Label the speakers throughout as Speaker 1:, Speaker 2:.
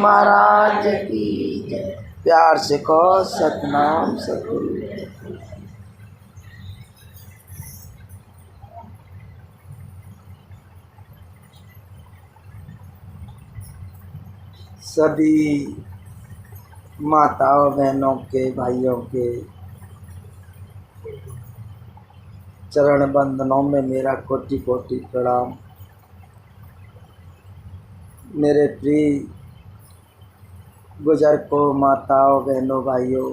Speaker 1: महाराज की जय। प्यार से कहो सतनाम सतगुरु। सभी माताओं बहनों के भाइयों के चरण बंदनों में मेरा कोटि कोटि प्रणाम। मेरे प्रिय बुजुर्गों, माताओं, बहनों, भाइयों,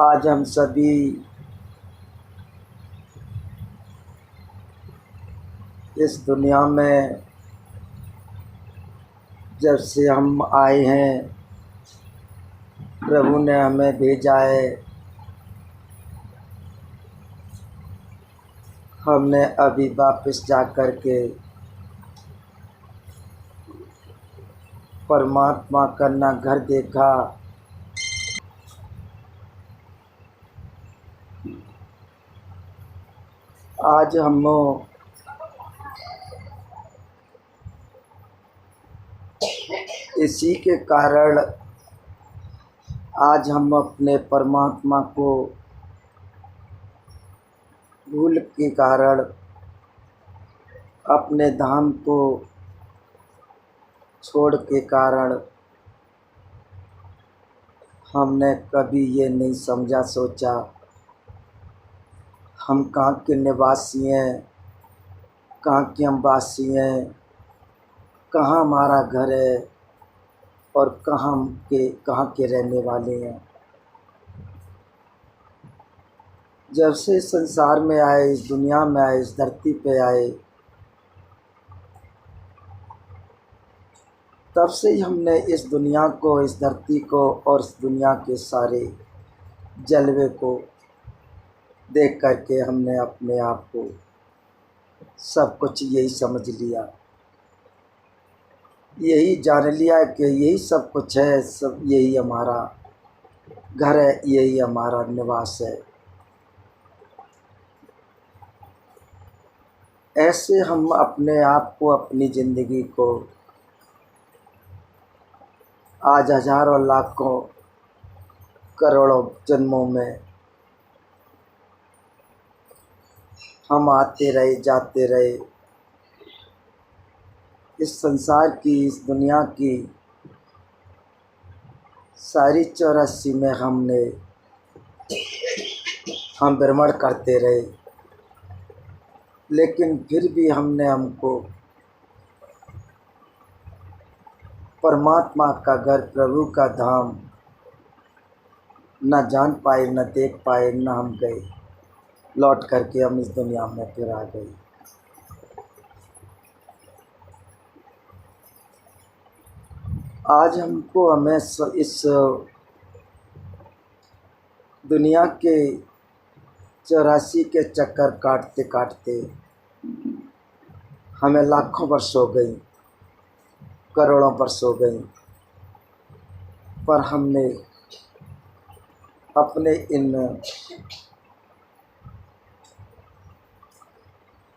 Speaker 1: आज हम सभी इस दुनिया में जब से हम आए हैं, प्रभु ने हमें भेजा है। हमने अभी वापस जा कर के परमात्मा का ना घर देखा, आज हम इसी के कारण आज हम अपने परमात्मा को भूल के कारण, अपने धाम को छोड़ के कारण हमने कभी ये नहीं समझा सोचा हम कहाँ के निवासी हैं, कहाँ के हम वासी हैं, कहाँ हमारा घर है और कहाँ के रहने वाले हैं। जब से संसार में आए, इस दुनिया में आए, इस धरती पे आए, तब से ही हमने इस दुनिया को, इस धरती को और इस दुनिया के सारे जलवे को देख करके हमने अपने आप को सब कुछ यही समझ लिया, यही जान लिया कि यही सब कुछ है, सब यही हमारा घर है, यही हमारा निवास है। ऐसे हम अपने आप को, अपनी ज़िंदगी को आज हजारों लाखों करोड़ों जन्मों में हम आते रहे, जाते रहे। इस संसार की, इस दुनिया की सारी 84 में हम भ्रमण करते रहे, लेकिन फिर भी हमको परमात्मा का घर, प्रभु का धाम न जान पाए, न देख पाए, न हम गए। लौट करके हम इस दुनिया में फिर आ गए। आज हमें इस दुनिया के 84 के चक्कर काटते काटते हमें लाखों वर्ष हो गई, करोड़ों वर्ष हो गई, पर हमने अपने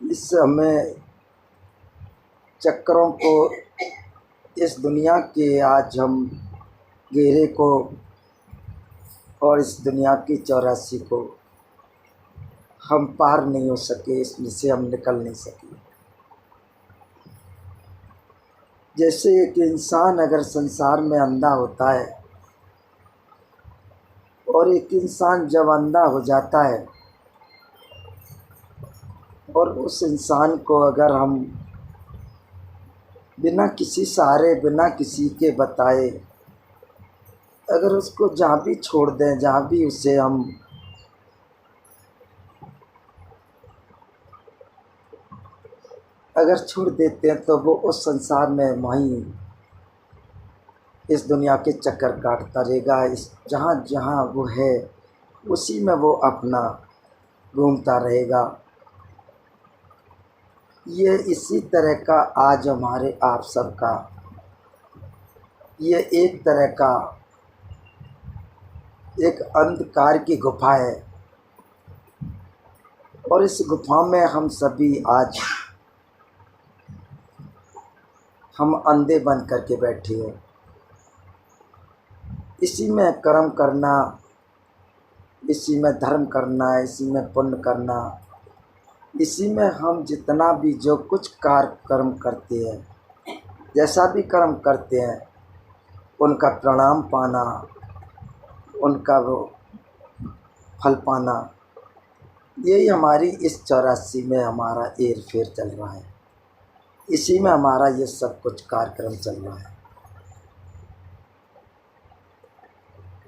Speaker 1: इस हमें चक्करों को, इस दुनिया के आज हम घेरे को और इस दुनिया की 84 को हम पार नहीं हो सके, इसमें से हम निकल नहीं सके। जैसे एक इंसान अगर संसार में अंधा होता है और एक इंसान जब अंधा हो जाता है और उस इंसान को अगर हम बिना किसी सहारे, बिना किसी के बताए अगर उसको जहाँ भी छोड़ दें, जहाँ भी उसे हम अगर छोड़ देते हैं तो वो उस संसार में वहीं इस दुनिया के चक्कर काटता रहेगा। इस जहाँ जहाँ वो है उसी में वो अपना घूमता रहेगा। ये इसी तरह का आज हमारे आप सबका ये एक तरह का एक अंधकार की गुफा है और इस गुफा में हम सभी आज हम अंधे बन करके बैठे हैं। इसी में कर्म करना, इसी में धर्म करना, इसी में पुण्य करना, इसी में हम जितना भी जो कुछ कार्य कर्म करते हैं, जैसा भी कर्म करते हैं, उनका प्रणाम पाना, उनका वो फल पाना, यही हमारी इस 84 में हमारा हेर फेर चल रहा है। इसी में हमारा ये सब कुछ कार्यक्रम चल रहा है।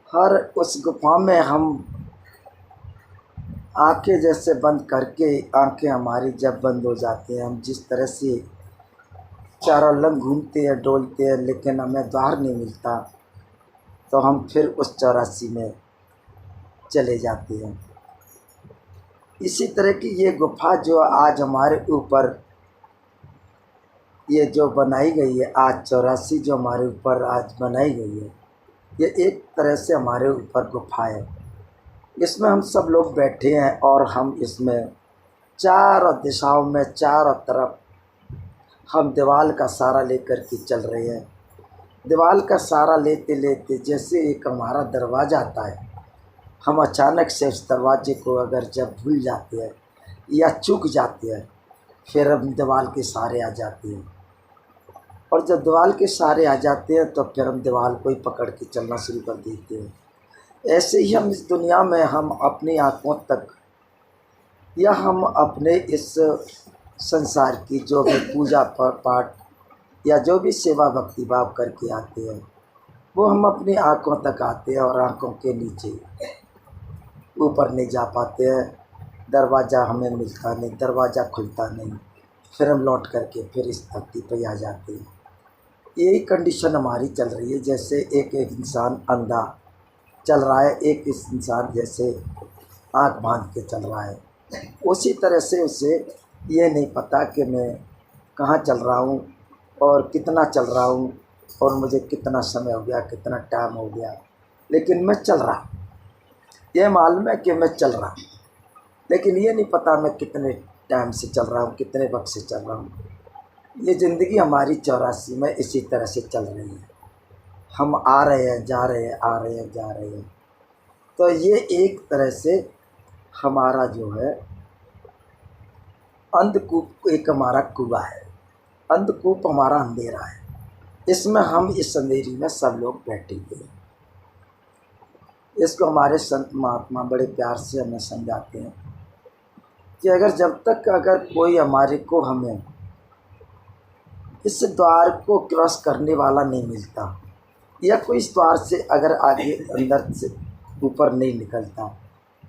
Speaker 1: हर उस गुफा में हम आंखें जैसे बंद करके, आंखें हमारी जब बंद हो जाती हैं, हम जिस तरह से चारों लंग घूमते हैं, डोलते हैं, लेकिन हमें द्वार नहीं मिलता, तो हम फिर उस 84 में चले जाते हैं। इसी तरह की ये गुफा जो आज हमारे ऊपर ये जो बनाई गई है, आज 84 जो हमारे ऊपर आज बनाई गई है, ये एक तरह से हमारे ऊपर गुफा है। इसमें हम सब लोग बैठे हैं और हम इसमें चारों दिशाओं में, चारों तरफ हम दीवार का सहारा लेकर के चल रहे हैं। दीवार का सहारा लेते लेते जैसे एक हमारा दरवाज़ा आता है, हम अचानक से उस दरवाजे को अगर जब भूल जाते हैं या चूक जाते हैं, फिर हम दीवार के सहारे आ जाते हैं। और जब दीवार के सहारे आ जाते हैं तो फिर हम दीवार को ही पकड़ के चलना शुरू कर देते हैं। ऐसे ही हम इस दुनिया में हम अपनी आँखों तक या हम अपने इस संसार की जो भी पूजा पाठ या जो भी सेवा भक्ति भाव करके आते हैं, वो हम अपनी आँखों तक आते हैं और आँखों के नीचे ऊपर नहीं जा पाते हैं। दरवाज़ा हमें मिलता नहीं, दरवाज़ा खुलता नहीं, फिर हम लौट करके फिर इस धरती पर आ जाते हैं। यही कंडीशन हमारी चल रही है। जैसे एक इंसान अंधा चल रहा है, एक इस इंसान जैसे आँख बांध के चल रहा है, उसी तरह से उसे ये नहीं पता कि मैं कहाँ चल रहा हूँ और कितना चल रहा हूँ और मुझे कितना समय हो गया, कितना टाइम हो गया, लेकिन मैं चल रहा हूँ। ये मालूम है कि मैं चल रहा हूँ, लेकिन ये नहीं पता मैं कितने टाइम से चल रहा हूँ, कितने वक्त से चल रहा हूँ। ये ज़िंदगी हमारी 84 में इसी तरह से चल रही है। हम आ रहे हैं, जा रहे हैं, आ रहे हैं, जा रहे हैं। तो ये एक तरह से हमारा जो है अंधकूप, एक हमारा कुआं है। अंधकूप हमारा अंधेरा है। इसमें हम इस अंधेरी में सब लोग बैठे हुए हैं। इसको हमारे संत महात्मा बड़े प्यार से हमें समझाते हैं कि अगर जब तक अगर कोई हमारे को हमें इस द्वार को क्रॉस करने वाला नहीं मिलता या कोई इस द्वार से अगर आगे अंदर से ऊपर नहीं निकलता,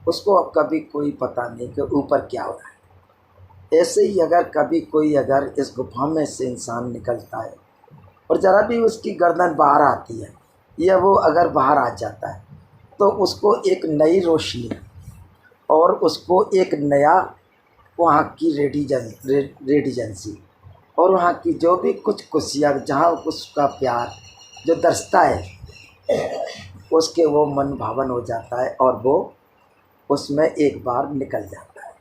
Speaker 1: उसको अब कभी कोई पता नहीं कि ऊपर क्या हो रहा है। ऐसे ही अगर कभी कोई अगर इस गुफा में से इंसान निकलता है और ज़रा भी उसकी गर्दन बाहर आती है या वो अगर बाहर आ जाता है, तो उसको एक नई रोशनी और उसको एक नया वहाँ की रेडिजेंसी और वहाँ की जो भी कुछ खुशियाँ, जहाँ उसका प्यार जो दर्शता है, उसके वो मन भावन हो जाता है और वो उसमें एक बार निकल जाता है।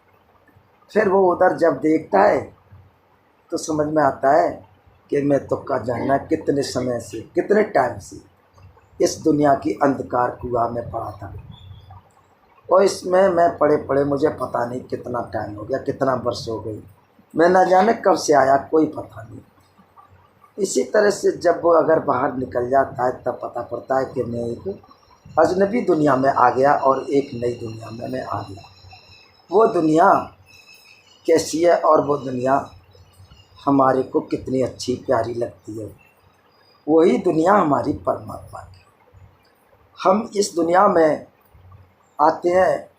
Speaker 1: फिर वो उधर जब देखता है तो समझ में आता है कि मैं तो का जानना कितने समय से, कितने टाइम से इस दुनिया की अंधकार कुआं में पड़ा था और इसमें मैं पड़े पड़े मुझे पता नहीं कितना टाइम हो गया, कितना वर्ष हो गई, मैं ना जाने कब से आया, कोई पता नहीं। इसी तरह से जब वो अगर बाहर निकल जाता है तब पता पड़ता है कि मैं एक अजनबी दुनिया में आ गया और एक नई दुनिया में मैं आ गया। वो दुनिया कैसी है और वो दुनिया हमारे को कितनी अच्छी प्यारी लगती है। वही दुनिया हमारी परमात्मा की। हम इस दुनिया में आते हैं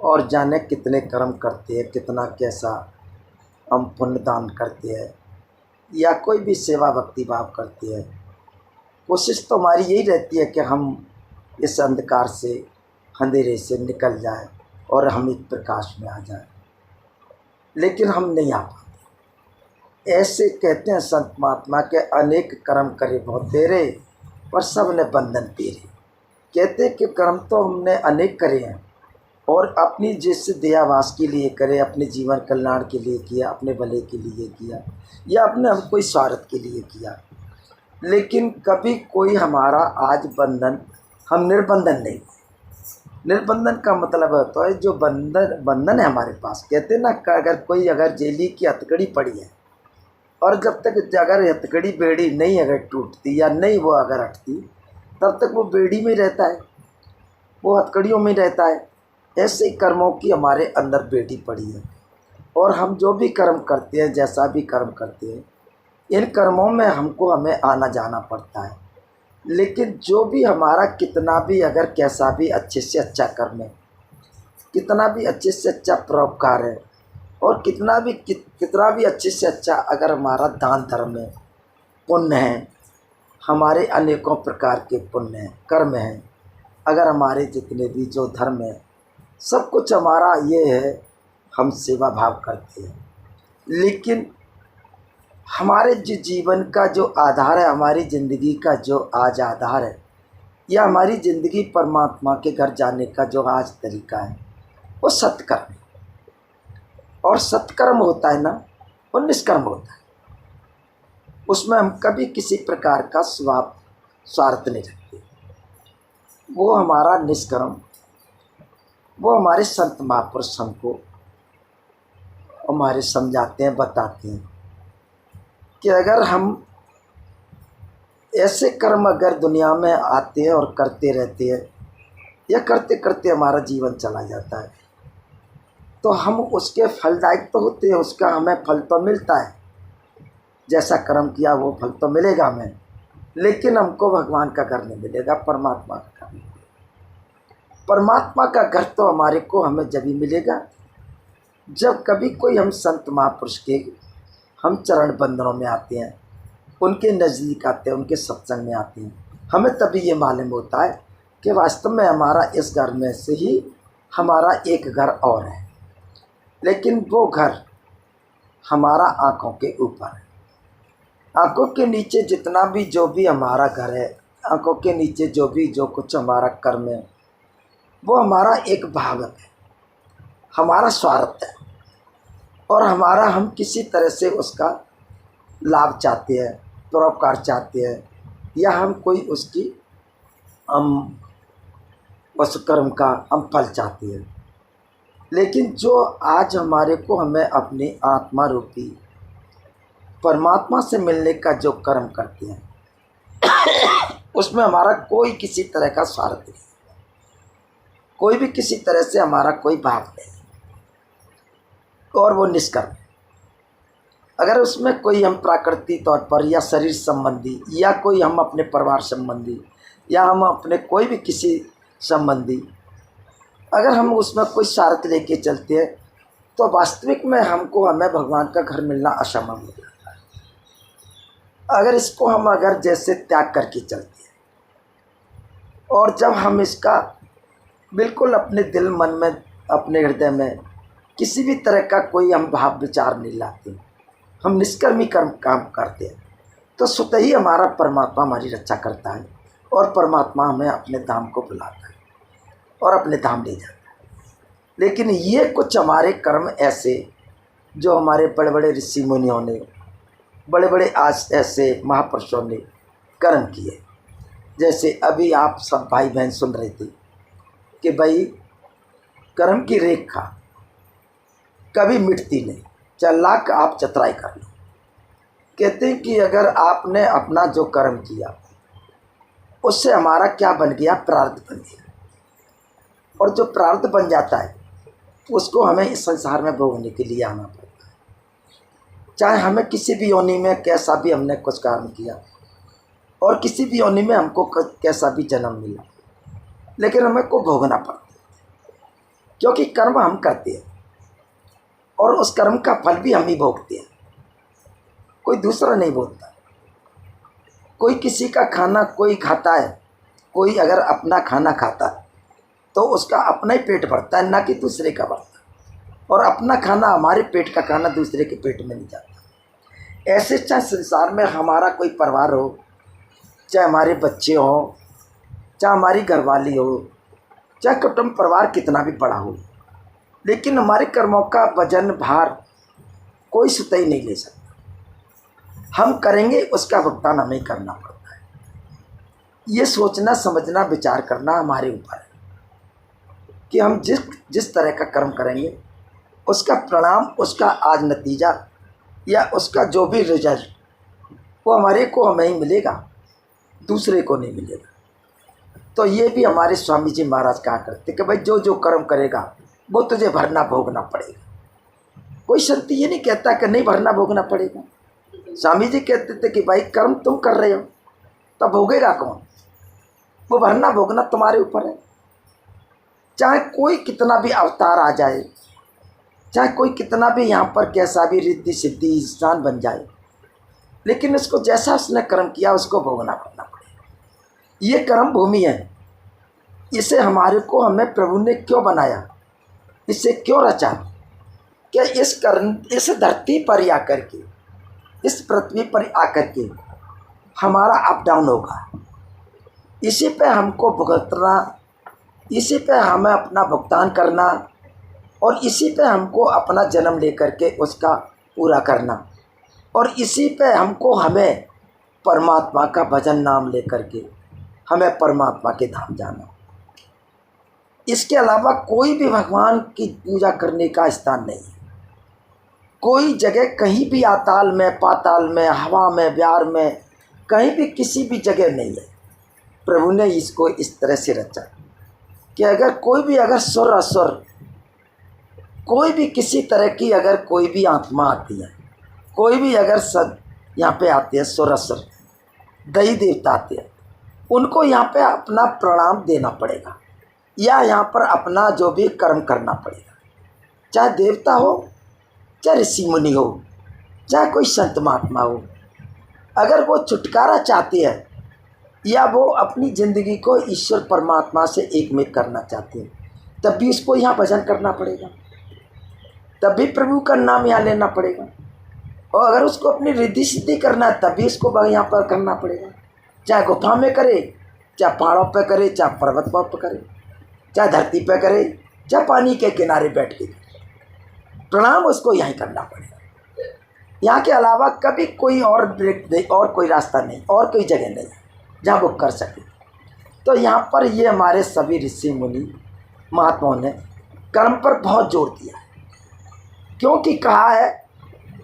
Speaker 1: और जाने कितने कर्म करते हैं, कितना कैसा हम पुण्य दान करते हैं या कोई भी सेवा भक्ति भाव करते हैं। कोशिश तो हमारी यही रहती है कि हम इस अंधकार से, अंधेरे से निकल जाएं और हम एक प्रकाश में आ जाएं, लेकिन हम नहीं आ पाते। ऐसे कहते हैं संत महात्मा के अनेक कर्म करे बहुत तेरे, पर सब ने बंधन तेरे। कहते कि कर्म तो हमने अनेक करे हैं, और अपनी जिस दयावास के लिए करे, अपने जीवन कल्याण के लिए किया, अपने भले के लिए किया, या अपने हम कोई स्वार्थ के लिए किया। लेकिन कभी कोई हमारा आज बंधन, हम निर्बंधन नहीं। निर्बंधन का मतलब होता है जो बंधन बंधन है हमारे पास। कहते हैं ना कि अगर जेली की हथकड़ी पड़ी है और जब तक अगर हथकड़ी बेड़ी नहीं अगर टूटती या नहीं वो अगर हटती, तब तक वो बेड़ी में रहता है, वो हथकड़ियों में रहता है। ऐसे ही कर्मों की हमारे अंदर बेड़ी पड़ी है, और हम जो भी कर्म करते हैं, जैसा भी कर्म करते हैं, इन कर्मों में हमें आना जाना पड़ता है। लेकिन जो भी हमारा कितना भी अगर कैसा भी अच्छे से अच्छा कर्म है, कितना भी अच्छे से अच्छा परोपकार है, और कितना भी अच्छे से अच्छा अगर हमारा दान धर्म है, पुण्य है, हमारे अनेकों प्रकार के पुण्य हैं, कर्म हैं, अगर हमारे जितने भी जो धर्म है, सब कुछ हमारा ये है, हम सेवा भाव करते हैं। लेकिन हमारे जो जीवन का जो आधार है, हमारी ज़िंदगी का जो आज आधार है, या हमारी ज़िंदगी परमात्मा के घर जाने का जो आज तरीका है, वो सत्कर्म है। और सत्कर्म होता है ना, वो निष्कर्म होता है। उसमें हम कभी किसी प्रकार का स्वार्थ नहीं रखते। वो हमारा निष्कर्म, वो हमारे संत महापुरुष हमको हमारे समझाते हैं, बताते हैं कि अगर हम ऐसे कर्म अगर दुनिया में आते हैं और करते रहते हैं, या करते करते हमारा जीवन चला जाता है, तो हम उसके फलदायक तो होते हैं, उसका हमें फल तो मिलता है, जैसा कर्म किया वो फल तो मिलेगा हमें। लेकिन हमको भगवान का घर नहीं मिलेगा, परमात्मा का घर नहीं मिलेगा। परमात्मा का घर तो हमारे को हमें जब ही मिलेगा जब कभी कोई हम संत महापुरुष के हम चरण बंधनों में आते हैं, उनके नज़दीक आते हैं, उनके सत्संग में आते हैं। हमें तभी ये मालूम होता है कि वास्तव में हमारा इस घर में से ही हमारा एक घर और है, लेकिन वो घर हमारा आँखों के ऊपर है। आँखों के नीचे जितना भी जो भी हमारा घर है, आँखों के नीचे जो भी जो कुछ हमारा कर्म है, वो हमारा एक भाग है, हमारा स्वार्थ है, और हमारा हम किसी तरह से उसका लाभ चाहते हैं, परोपकार चाहते हैं, या हम कोई उसकी हम उस कर्म का हम फल चाहते हैं। लेकिन जो आज हमारे को हमें अपनी आत्मा रूपी परमात्मा से मिलने का जो कर्म करते हैं, उसमें हमारा कोई किसी तरह का स्वार्थ नहीं, कोई भी किसी तरह से हमारा कोई भाव नहीं, और वो निष्कर्म। अगर उसमें कोई हम प्राकृतिक तौर पर या शरीर संबंधी, या कोई हम अपने परिवार संबंधी, या हम अपने कोई भी किसी संबंधी, अगर हम उसमें कोई स्वार्थ लेके चलते हैं, तो वास्तविक में हमें भगवान का घर मिलना असंभव हो जाता है। अगर इसको हम अगर जैसे त्याग करके चलते हैं, और जब हम इसका बिल्कुल अपने दिल मन में, अपने हृदय में किसी भी तरह का कोई हम भाव विचार नहीं लाते, हम निष्कर्मी कर्म काम करते हैं, तो स्वतः ही हमारा परमात्मा हमारी रक्षा करता है, और परमात्मा हमें अपने धाम को बुलाता है और अपने धाम ले जाता है। लेकिन ये कुछ हमारे कर्म ऐसे जो हमारे बड़े बड़े ऋषि मुनियों ने, बड़े बड़े आज ऐसे महापुरुषों ने कर्म किए, जैसे अभी आप सब भाई बहन सुन रहे थे कि भाई कर्म की रेखा कभी मिटती नहीं, चाहे लाख आप चतराई कर लो। कहते हैं कि अगर आपने अपना जो कर्म किया उससे हमारा क्या बन गया, प्रारब्ध बन गया, और जो प्रारब्ध बन जाता है उसको हमें इस संसार में भोगने के लिए आना पड़ता है। चाहे हमें किसी भी योनि में कैसा भी हमने कुछ कर्म किया, और किसी भी योनि में हमको कैसा भी जन्म मिला, लेकिन हमें को भोगना पड़ता है, क्योंकि कर्म हम करते हैं, और उस कर्म का फल भी हम ही भोगते हैं, कोई दूसरा नहीं भोगता। कोई किसी का खाना कोई खाता है, कोई अगर अपना खाना खाता है तो उसका अपना ही पेट भरता है, ना कि दूसरे का भरता, और अपना खाना, हमारे पेट का खाना दूसरे के पेट में नहीं जाता। ऐसे चाहे संसार में हमारा कोई परिवार हो, चाहे हमारे बच्चे हों, चाहे हमारी घरवाली हो, चाहे कुटुंब परिवार कितना भी बड़ा हो, लेकिन हमारे कर्मों का वजन भार कोई स्वतः ही नहीं ले सकता। हम करेंगे, उसका भुगतान हमें करना पड़ता है। ये सोचना, समझना, विचार करना हमारे ऊपर है कि हम जिस तरह का कर्म करेंगे उसका परिणाम, उसका आज नतीजा या उसका जो भी रिजल्ट, वो हमारे को हमें ही मिलेगा, दूसरे को नहीं मिलेगा। तो ये भी हमारे स्वामी जी महाराज कहा करते कि भाई जो जो कर्म करेगा वो तुझे भरना भोगना पड़ेगा। कोई संत ये नहीं कहता कि नहीं भरना भोगना पड़ेगा। स्वामी जी कहते थे कि भाई कर्म तुम कर रहे हो तो भोगेगा कौन? वो भरना भोगना तुम्हारे ऊपर है। चाहे कोई कितना भी अवतार आ जाए, चाहे कोई कितना भी यहाँ पर कैसा भी रिद्धि सिद्धि इंसान बन जाए, लेकिन उसको जैसा उसने कर्म किया उसको भोगना पड़ना पड़ेगा। ये कर्म भूमि है, इसे हमारे को हमें प्रभु ने क्यों बनाया, इसे क्यों रचा कि इस धरती पर आकर के, इस पृथ्वी पर आकर के हमारा अप डाउन होगा। इसी पे हमको भुगतना, इसी पे हमें अपना भुगतान करना और इसी पे हमको अपना जन्म लेकर के उसका पूरा करना और इसी पे हमको हमें परमात्मा का भजन नाम लेकर के हमें परमात्मा के धाम जाना। इसके अलावा कोई भी भगवान की पूजा करने का स्थान नहीं है। कोई जगह कहीं भी आताल में, पाताल में, हवा में, ब्यार में, कहीं भी किसी भी जगह नहीं है। प्रभु ने इसको इस तरह से रचा कि अगर कोई भी, अगर सुर असुर, कोई भी किसी तरह की अगर कोई भी आत्मा आती है, कोई भी अगर सब यहाँ पे आते हैं, सुर असुर, दैवी देवता आते हैं, उनको यहाँ पे अपना प्रणाम देना पड़ेगा या यहाँ पर अपना जो भी कर्म करना पड़ेगा। चाहे देवता हो, चाहे ऋषि मुनि हो, चाहे कोई संत महात्मा हो, अगर वो छुटकारा चाहते हैं या वो अपनी ज़िंदगी को ईश्वर परमात्मा से एक में करना चाहते हैं, तब भी उसको यहाँ भजन करना पड़ेगा, तब भी प्रभु का नाम यहाँ लेना पड़ेगा। और अगर उसको अपनी रिद्धि सिद्धि करना है तब भी उसको यहाँ पर करना पड़ेगा। चाहे गुफा में करे, चाहे पहाड़ों पर करे, चाहे पर्वत पर करे, चाहे धरती पर करे, चाहे पानी के किनारे बैठ के करे, प्रणाम उसको यहीं करना पड़ेगा। यहाँ के अलावा कभी कोई और ब्रेक और कोई रास्ता नहीं, और कोई जगह नहीं जहाँ वो कर सके। तो यहाँ पर ये हमारे सभी ऋषि मुनि महात्माओं ने कर्म पर बहुत जोर दिया है, क्योंकि कहा है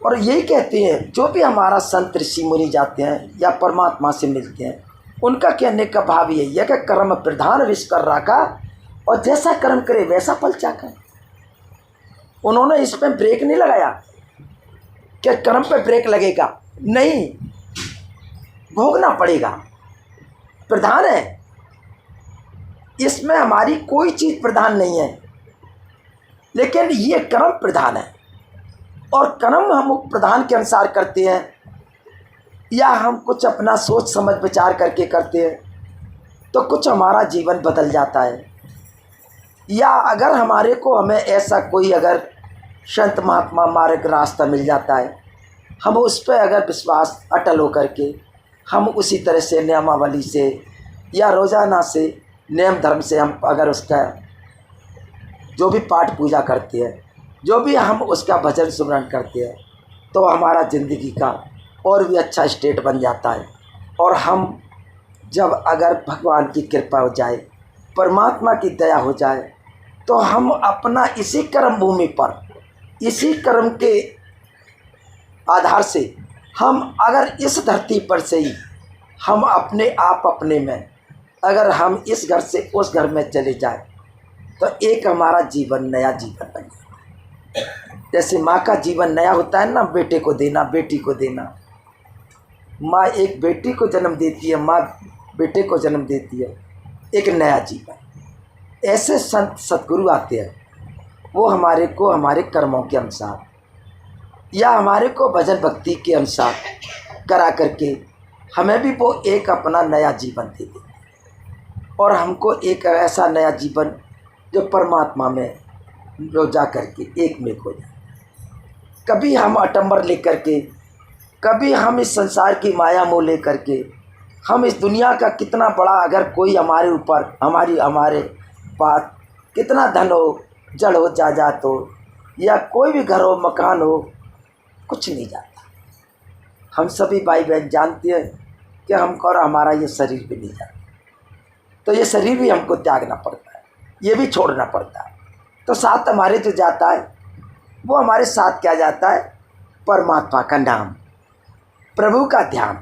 Speaker 1: और यही कहते हैं, जो भी हमारा संत ऋषि मुनि जाते हैं या परमात्मा से मिलते हैं, उनका कहने का भाव यही है कि कर्म प्रधान विश्व कर रखा और जैसा कर्म करे वैसा फल चाखा। उन्होंने इस पर ब्रेक नहीं लगाया कि कर्म पे ब्रेक लगेगा, नहीं, भोगना पड़ेगा, प्रधान है। इसमें हमारी कोई चीज़ प्रधान नहीं है, लेकिन ये कर्म प्रधान है। और कर्म हम प्रधान के अनुसार करते हैं या हम कुछ अपना सोच समझ विचार करके करते हैं तो कुछ हमारा जीवन बदल जाता है। या अगर हमारे को हमें ऐसा कोई अगर संत महात्मा मार्ग रास्ता मिल जाता है, हम उस पर अगर विश्वास अटल होकर के हम उसी तरह से नियमावली से या रोज़ाना से नियम धर्म से हम अगर उसका जो भी पाठ पूजा करते हैं, जो भी हम उसका भजन सुमरन करते हैं, तो हमारा ज़िंदगी का और भी अच्छा स्टेट बन जाता है। और हम जब अगर भगवान की कृपा हो जाए, परमात्मा की दया हो जाए, तो हम अपना इसी कर्म भूमि पर, इसी कर्म के आधार से हम अगर इस धरती पर से ही हम अपने आप अपने में अगर हम इस घर से उस घर में चले जाए तो एक हमारा जीवन नया जीवन बन जाता है। जैसे माँ का जीवन नया होता है ना, बेटे को देना, बेटी को देना। माँ एक बेटी को जन्म देती है, माँ बेटे को जन्म देती है, एक नया जीवन। ऐसे संत सतगुरु आते हैं, वो हमारे को हमारे कर्मों के अनुसार या हमारे को भजन भक्ति के अनुसार करा करके हमें भी वो एक अपना नया जीवन दे देते और हमको एक ऐसा नया जीवन जो परमात्मा में जो जा करके एक में हो जाए। कभी हम अटंबर लेकर के, कभी हम इस संसार की माया मोह लेकर के, हम इस दुनिया का कितना बड़ा अगर कोई हमारे ऊपर हमारे बात, कितना धन हो, जड़ हो, जायदाद हो, या कोई भी घर हो, मकान हो, कुछ नहीं जाता। हम सभी भाई बहन जानते हैं कि हमको और हमारा ये शरीर भी नहीं जाता, तो ये शरीर भी हमको त्यागना पड़ता है, ये भी छोड़ना पड़ता है। तो साथ हमारे जो जाता है वो हमारे साथ क्या जाता है? परमात्मा का नाम, प्रभु का ध्यान,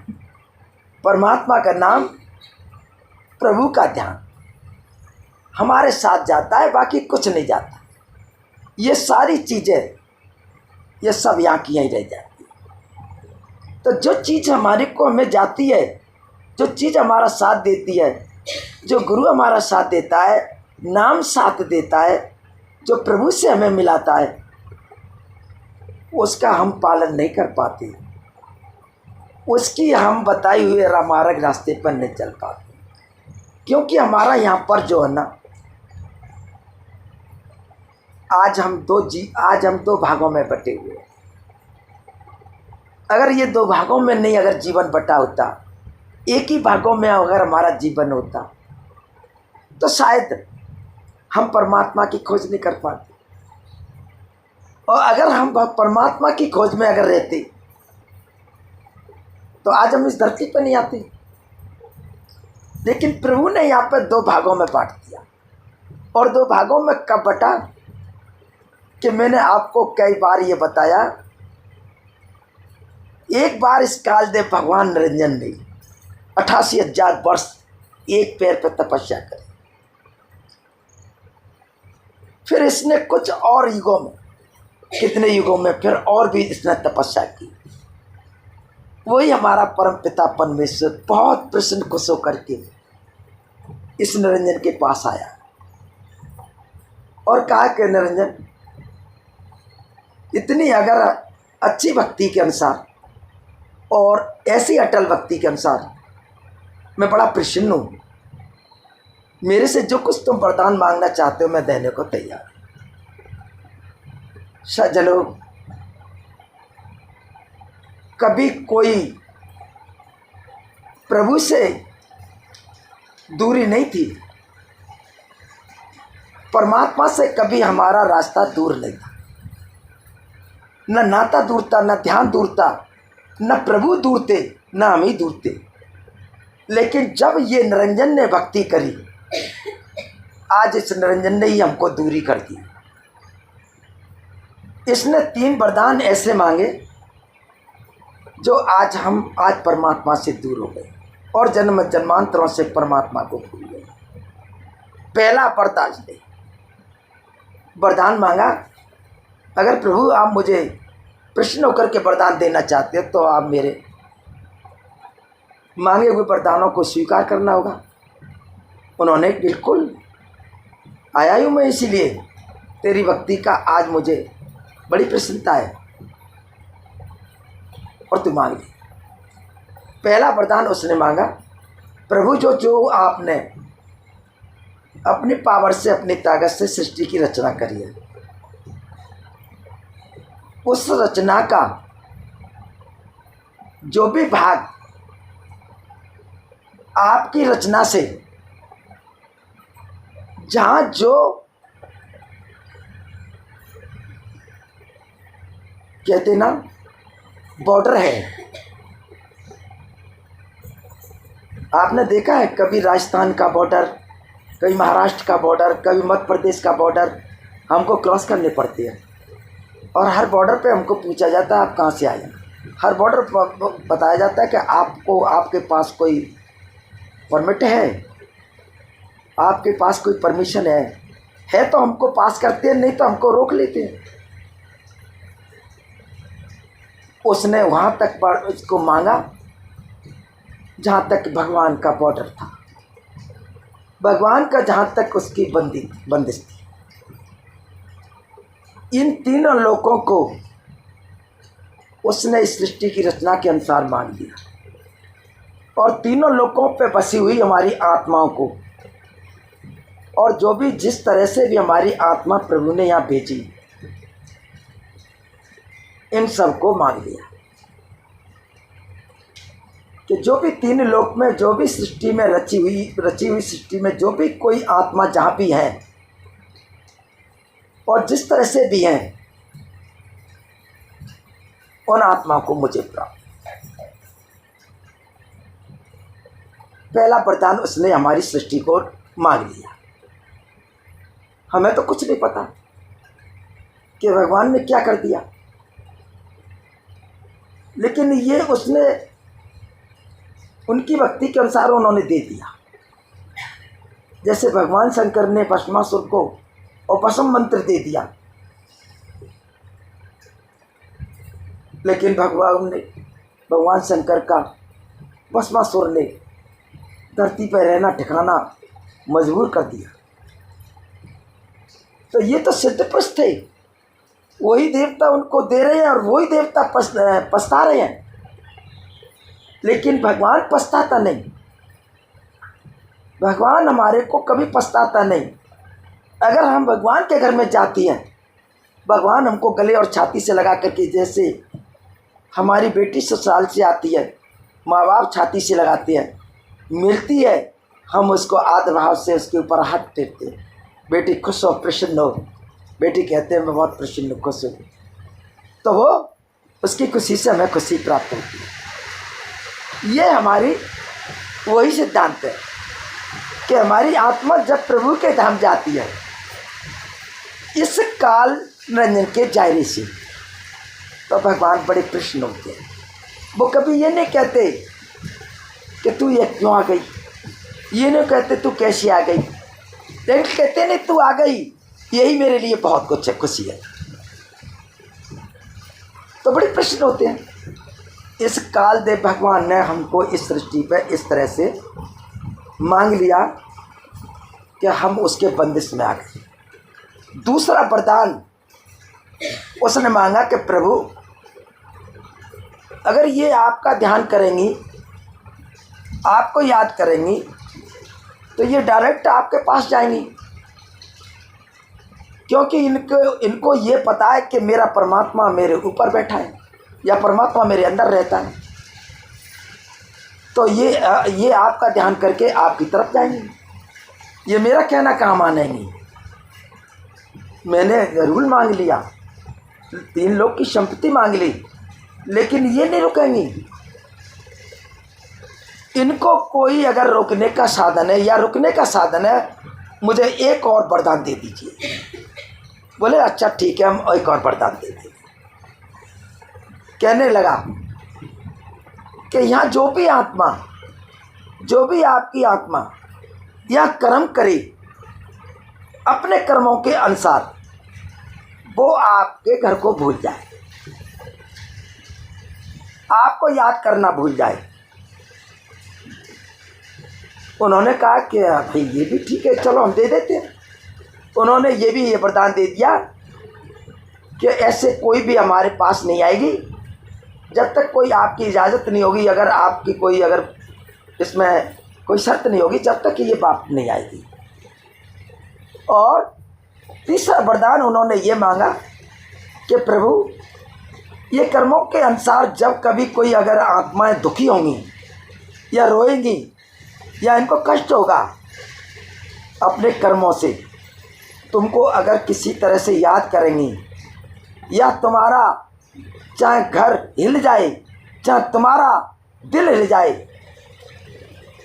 Speaker 1: परमात्मा का नाम, प्रभु का ध्यान हमारे साथ जाता है, बाकी कुछ नहीं जाता। ये सारी चीज़ें, ये सब यहाँ की यहीं रह जाती है। तो जो चीज़ हमारे को हमें जाती है, जो चीज़ हमारा साथ देती है, जो गुरु हमारा साथ देता है, नाम साथ देता है, जो प्रभु से हमें मिलाता है, उसका हम पालन नहीं कर पाते, उसकी हम बताई हुए मार्ग रास्ते पर नहीं चल पाते। क्योंकि हमारा यहाँ पर जो है ना, आज हम दो भागों में बटे हुए हैं। अगर ये दो भागों में नहीं अगर जीवन बटा होता, एक ही भागों में अगर हमारा जीवन होता, तो शायद हम परमात्मा की खोज नहीं कर पाते। और अगर हम परमात्मा की खोज में अगर रहते, तो आज हम इस धरती पर नहीं आते। लेकिन प्रभु ने यहाँ पर दो भागों में बांट दिया। और दो भागों में कब बटा कि मैंने आपको कई बार ये बताया। एक बार इस कालदेव भगवान निरंजन ने 88,000 वर्ष एक पैर पर तपस्या करी। फिर इसने कुछ और युगों में, कितने युगों में फिर और भी इसने तपस्या की। वही हमारा परम पिता परमेश्वर बहुत प्रसन्न खुश होकर के इस निरंजन के पास आया और कहा कि निरंजन, इतनी अगर अच्छी भक्ति के अनुसार और ऐसी अटल भक्ति के अनुसार मैं बड़ा प्रसन्न हूँ। मेरे से जो कुछ तुम वरदान मांगना चाहते हो मैं देने को तैयार। सज्जनों, कभी कोई प्रभु से दूरी नहीं थी, परमात्मा से कभी हमारा रास्ता दूर नहीं था। न नाता दूर था, न ध्यान दूर था, न प्रभु दूर थे, न हम ही दूर थे। लेकिन जब ये निरंजन ने भक्ति करी, आज इस निरंजन ने ही हमको दूरी कर दी। इसने 3 वरदान ऐसे मांगे जो आज परमात्मा से दूर हो गए और जन्म जन्मांतरों से परमात्मा को भूल गए। पहला वरदान मांगा, अगर प्रभु आप मुझे प्रसन्न होकर के वरदान देना चाहते हो तो आप मेरे मांगे हुए वरदानों को स्वीकार करना होगा। उन्होंने बिल्कुल, आया हूँ मैं इसीलिए, तेरी भक्ति का आज मुझे बड़ी प्रसन्नता है और तू मांग ले। पहला वरदान उसने मांगा, प्रभु जो आपने अपनी पावर से, अपनी ताकत से सृष्टि की रचना करी है, उस रचना का जो भी भाग आपकी रचना से, जहाँ जो कहते ना बॉर्डर है, आपने देखा है कभी राजस्थान का बॉर्डर, कभी महाराष्ट्र का बॉर्डर, कभी मध्य प्रदेश का बॉर्डर हमको क्रॉस करने पड़ते हैं। और हर बॉर्डर पे हमको पूछा जाता है आप कहाँ से आए। हर बॉर्डर पर बताया जाता है कि आपको, आपके पास कोई परमिट है, आपके पास कोई परमिशन है तो हमको पास करते हैं, नहीं तो हमको रोक लेते हैं। उसने वहाँ तक इसको मांगा जहाँ तक भगवान का बॉर्डर था, भगवान का जहाँ तक उसकी बंदिश थी। इन तीनों लोगों को उसने इस सृष्टि की रचना के अनुसार मान लिया और तीनों लोगों पे बसी हुई हमारी आत्माओं को, और जो भी जिस तरह से भी हमारी आत्मा प्रभु ने यहाँ भेजी, इन सबको मान लिया कि जो भी 3 लोक में, जो भी सृष्टि में रची हुई सृष्टि में जो भी कोई आत्मा जहाँ भी है, और जिस तरह से भी हैं उन आत्मा को मुझे प्राप्त। पहला वरदान उसने हमारी सृष्टि को मांग लिया। हमें तो कुछ नहीं पता कि भगवान ने क्या कर दिया, लेकिन ये उसने उनकी भक्ति के अनुसार उन्होंने दे दिया। जैसे भगवान शंकर ने भस्मासुर को उपशम मंत्र दे दिया, लेकिन भगवान शंकर का भस्मासुर ने धरती पर रहना ठिकाना मजबूर कर दिया। तो ये तो सिद्ध पुरुष थे, वही देवता उनको दे रहे हैं और वही देवता पछता रहे हैं, लेकिन भगवान पछताता नहीं। भगवान हमारे को कभी पछताता नहीं। अगर हम भगवान के घर में जाती हैं, भगवान हमको गले और छाती से लगा करके, जैसे हमारी बेटी ससुराल से आती है, माँ बाप छाती से लगाते हैं, मिलती है, हम उसको आदर भाव से उसके ऊपर हाथ टेकते हैं, बेटी खुश हो, प्रसन्न हो। बेटी कहते हैं मैं बहुत प्रसन्न खुश हूँ, तो वो उसकी खुशी से हमें खुशी प्राप्त होती है। ये हमारी वही सिद्धांत है कि हमारी आत्मा जब प्रभु के धाम जाती है, इस काल निरंजन के जायरे से, तो भगवान बड़े प्रसन्न होते हैं। वो कभी ये नहीं कहते कि तू ये क्यों आ गई, ये नहीं कहते तू कैसी आ गई, लेकिन कहते नहीं तू आ गई, यही मेरे लिए बहुत कुछ है, खुशी है। तो बड़े प्रश्न होते हैं। इस काल देव भगवान ने हमको इस सृष्टि पे इस तरह से मांग लिया कि हम उसके बंदिश में आ गए। दूसरा वरदान उसने मांगा कि प्रभु अगर ये आपका ध्यान करेंगी, आपको याद करेंगी, तो ये डायरेक्ट आपके पास जाएंगी, क्योंकि इनको ये पता है कि मेरा परमात्मा मेरे ऊपर बैठा है या परमात्मा मेरे अंदर रहता है। तो ये आपका ध्यान करके आपकी तरफ जाएंगे। ये मेरा कहना कहाँ मानेंगी। मैंने रूल मांग लिया, 3 लोग की संपत्ति मांग ली, लेकिन ये नहीं रुकेंगी। इनको कोई अगर रोकने का साधन है या रुकने का साधन है, मुझे एक और वरदान दे दीजिए। बोले अच्छा ठीक है, हम एक और वरदान दे देंगे। कहने लगा कि यहाँ जो भी आत्मा, जो भी आपकी आत्मा यहाँ कर्म करे अपने कर्मों के अनुसार, वो आपके घर को भूल जाए, आपको याद करना भूल जाए। उन्होंने कहा कि भाई ये भी ठीक है, चलो हम दे देते हैं। उन्होंने ये वरदान दे दिया कि ऐसे कोई भी हमारे पास नहीं आएगी जब तक कोई आपकी इजाज़त नहीं होगी, अगर आपकी कोई अगर इसमें कोई शर्त नहीं होगी, जब तक कि ये बात नहीं आएगी। और तीसरा वरदान उन्होंने ये मांगा कि प्रभु ये कर्मों के अनुसार जब कभी कोई अगर आत्माएं दुखी होंगी या रोएंगी या इनको कष्ट होगा अपने कर्मों से, तुमको अगर किसी तरह से याद करेंगी या तुम्हारा चाहे घर हिल जाए, चाहे तुम्हारा दिल हिल जाए,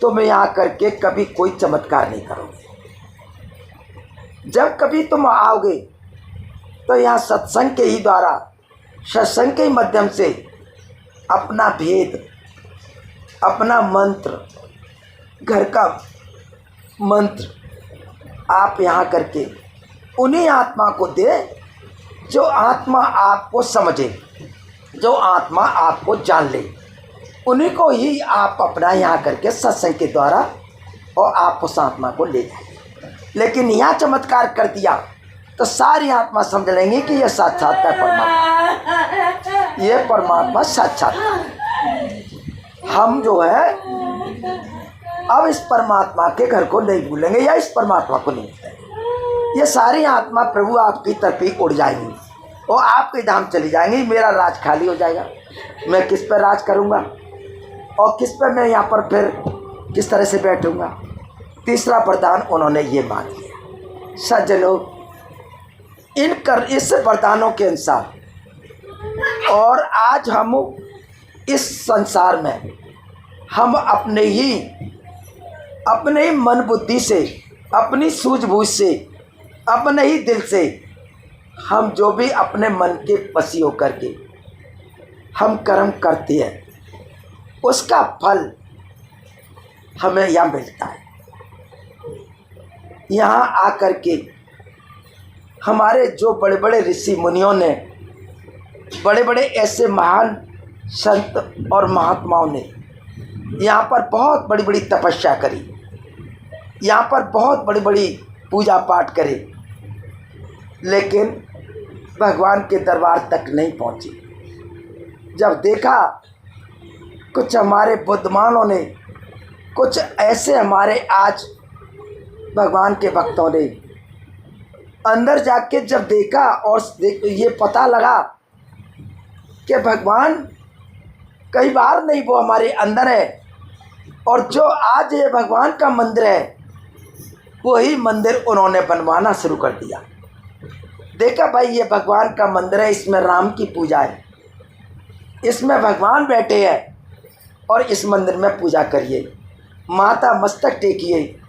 Speaker 1: तो मैं यहाँ करके कभी कोई चमत्कार नहीं करूँगी। जब कभी तुम आओगे तो यहाँ सत्संग के ही द्वारा, सत्संग के ही माध्यम से अपना भेद, अपना मंत्र, घर का मंत्र आप यहाँ करके उन्हीं आत्मा को दे जो आत्मा आपको समझे, जो आत्मा आपको जान ले, उन्हीं को ही आप अपना यहाँ करके सत्संग के द्वारा और आप उस आत्मा को ले जाए। लेकिन यहाँ चमत्कार कर दिया तो सारी आत्मा समझ लेंगे कि यह साक्षात है परमात्मा, ये परमात्मा साक्षात। हम जो है अब इस परमात्मा के घर को नहीं भूलेंगे या इस परमात्मा को नहीं भूलेंगे। ये सारी आत्मा प्रभु आपकी तरफ ही उड़ जाएंगी और आपके धाम चली जाएंगी। मेरा राज खाली हो जाएगा। मैं किस पर राज करूँगा और किस पर मैं यहाँ पर फिर किस तरह से बैठूँगा। तीसरा वरदान उन्होंने ये मांग लिया। सज्जनों, इस वरदानों के अनुसार। और आज हम इस संसार में हम अपने ही मन बुद्धि से, अपनी सूझबूझ से, अपने ही दिल से हम जो भी अपने मन के वशी होकर के हम कर्म करते हैं, उसका फल हमें यहाँ मिलता है। यहाँ आकर के हमारे जो बड़े बड़े ऋषि मुनियों ने, बड़े बड़े ऐसे महान संत और महात्माओं ने यहाँ पर बहुत बड़ी बड़ी तपस्या करी, यहाँ पर बहुत बड़ी बड़ी पूजा पाठ करे, लेकिन भगवान के दरबार तक नहीं पहुँचे। जब देखा कुछ हमारे बुद्धिमानों ने, कुछ ऐसे हमारे आज भगवान के भक्तों ने अंदर जाके जब देखा और ये पता लगा कि भगवान कई बार नहीं, वो हमारे अंदर है। और जो आज ये भगवान का मंदिर है, वही मंदिर उन्होंने बनवाना शुरू कर दिया। देखा भाई ये भगवान का मंदिर है, इसमें राम की पूजा है, इसमें भगवान बैठे हैं और इस मंदिर में पूजा करिए, माथा मस्तक टेकिए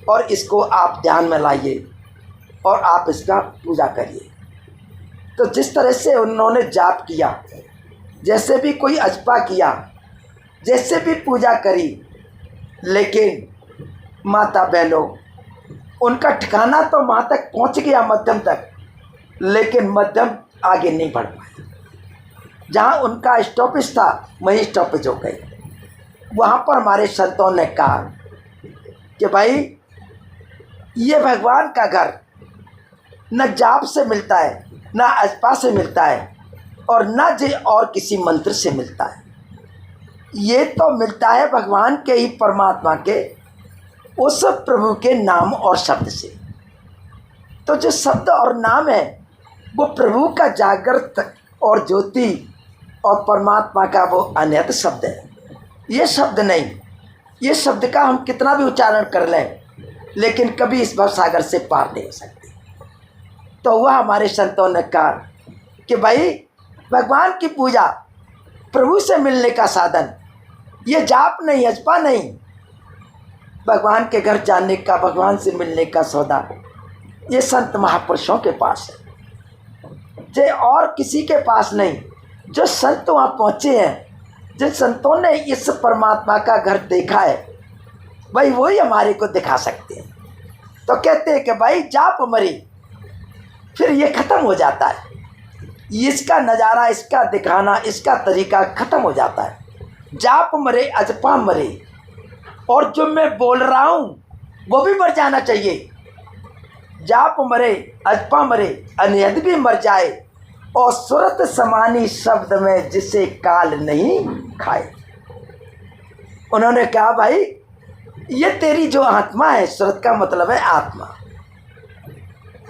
Speaker 1: और इसको आप ध्यान में लाइए और आप इसका पूजा करिए। तो जिस तरह से उन्होंने जाप किया, जैसे भी कोई अजपा किया, जैसे भी पूजा करी, लेकिन माता बहनों उनका ठिकाना तो वहाँ तक पहुँच गया, मध्यम तक, लेकिन मध्यम आगे नहीं बढ़ पाया। जहाँ उनका स्टॉपेज था वहीं स्टॉपेज हो गई। वहाँ पर हमारे संतों ने कहा कि भाई ये भगवान का घर न जाप से मिलता है, न अजपा से मिलता है और न जे और किसी मंत्र से मिलता है। ये तो मिलता है भगवान के ही, परमात्मा के उस प्रभु के नाम और शब्द से। तो जो शब्द और नाम है वो प्रभु का जागृत और ज्योति और परमात्मा का वो अनहद शब्द है। ये शब्द नहीं, ये शब्द का हम कितना भी उच्चारण कर लें, लेकिन कभी इस भवसागर से पार नहीं हो सकते। तो वह हमारे संतों ने कहा कि भाई भगवान की पूजा, प्रभु से मिलने का साधन, ये जाप नहीं, अजपा नहीं, भगवान के घर जाने का, भगवान से मिलने का सौदा ये संत महापुरुषों के पास है, जे और किसी के पास नहीं। जो संत वहाँ पहुँचे हैं, जिन संतों ने इस परमात्मा का घर देखा है, भाई वही हमारे को दिखा सकते हैं। तो कहते हैं कि भाई जाप मरी, फिर ये ख़त्म हो जाता है, इसका नज़ारा, इसका दिखाना, इसका तरीका ख़त्म हो जाता है। जाप मरे, अजपा मरे, और जो मैं बोल रहा हूँ वो भी मर जाना चाहिए। जाप मरे, अजपा मरे, अनहद भी मर जाए, और सुरत समानी शब्द में जिसे काल नहीं खाए। उन्होंने कहा भाई ये तेरी जो आत्मा है, सुरत का मतलब है आत्मा,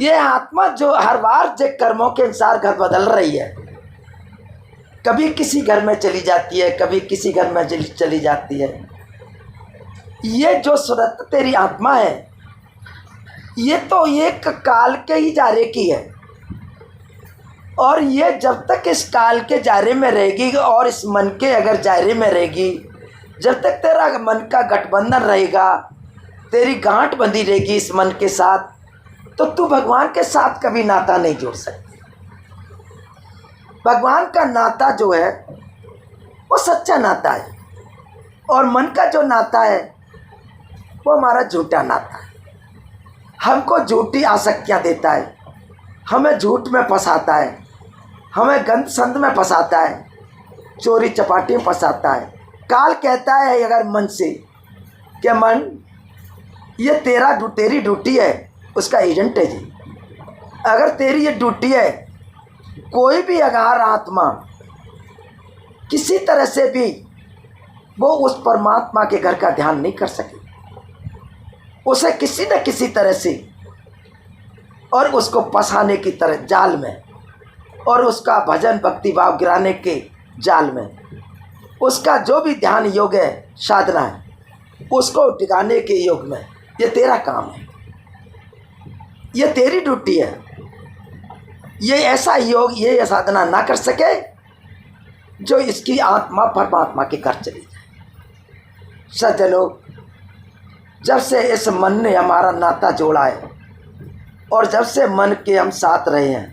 Speaker 1: ये आत्मा जो हर बार जो कर्मों के अनुसार घर बदल रही है, कभी किसी घर में चली जाती है, कभी किसी घर में चली जाती है। ये जो सुरत तेरी आत्मा है, ये तो एक काल के ही जारे की है, और ये जब तक इस काल के जारे में रहेगी और इस मन के अगर जारे में रहेगी, जब तक तेरा मन का गठबंधन रहेगा, तेरी गांठ बंधी रहेगी इस मन के साथ, तो तू भगवान के साथ कभी नाता नहीं जोड़ सकती। भगवान का नाता जो है वो सच्चा नाता है, और मन का जो नाता है वो हमारा झूठा नाता है। हमको झूठी आसक्तियाँ देता है, हमें झूठ में फंसाता है, हमें गंद संद में फंसाता है, चोरी चपाटी में फंसाता है। काल कहता है अगर मन से कि मन ये तेरी ड्यूटी है, उसका एजेंट है जी। अगर तेरी ये ड्यूटी है, कोई भी अगार आत्मा किसी तरह से भी वो उस परमात्मा के घर का ध्यान नहीं कर सके, उसे किसी न किसी तरह से और उसको फंसाने की तरह जाल में, और उसका भजन भक्ति भाव गिराने के जाल में, उसका जो भी ध्यान योग है, साधना है, उसको टिकाने के योग में, ये तेरा काम है, ये तेरी ड्यूटी है। ये ऐसा योग, ये साधना ना कर सके जो इसकी आत्मा परमात्मा के घर चली जाए। सज्जनों, जब से इस मन ने हमारा नाता जोड़ा है और जब से मन के हम साथ रहे हैं,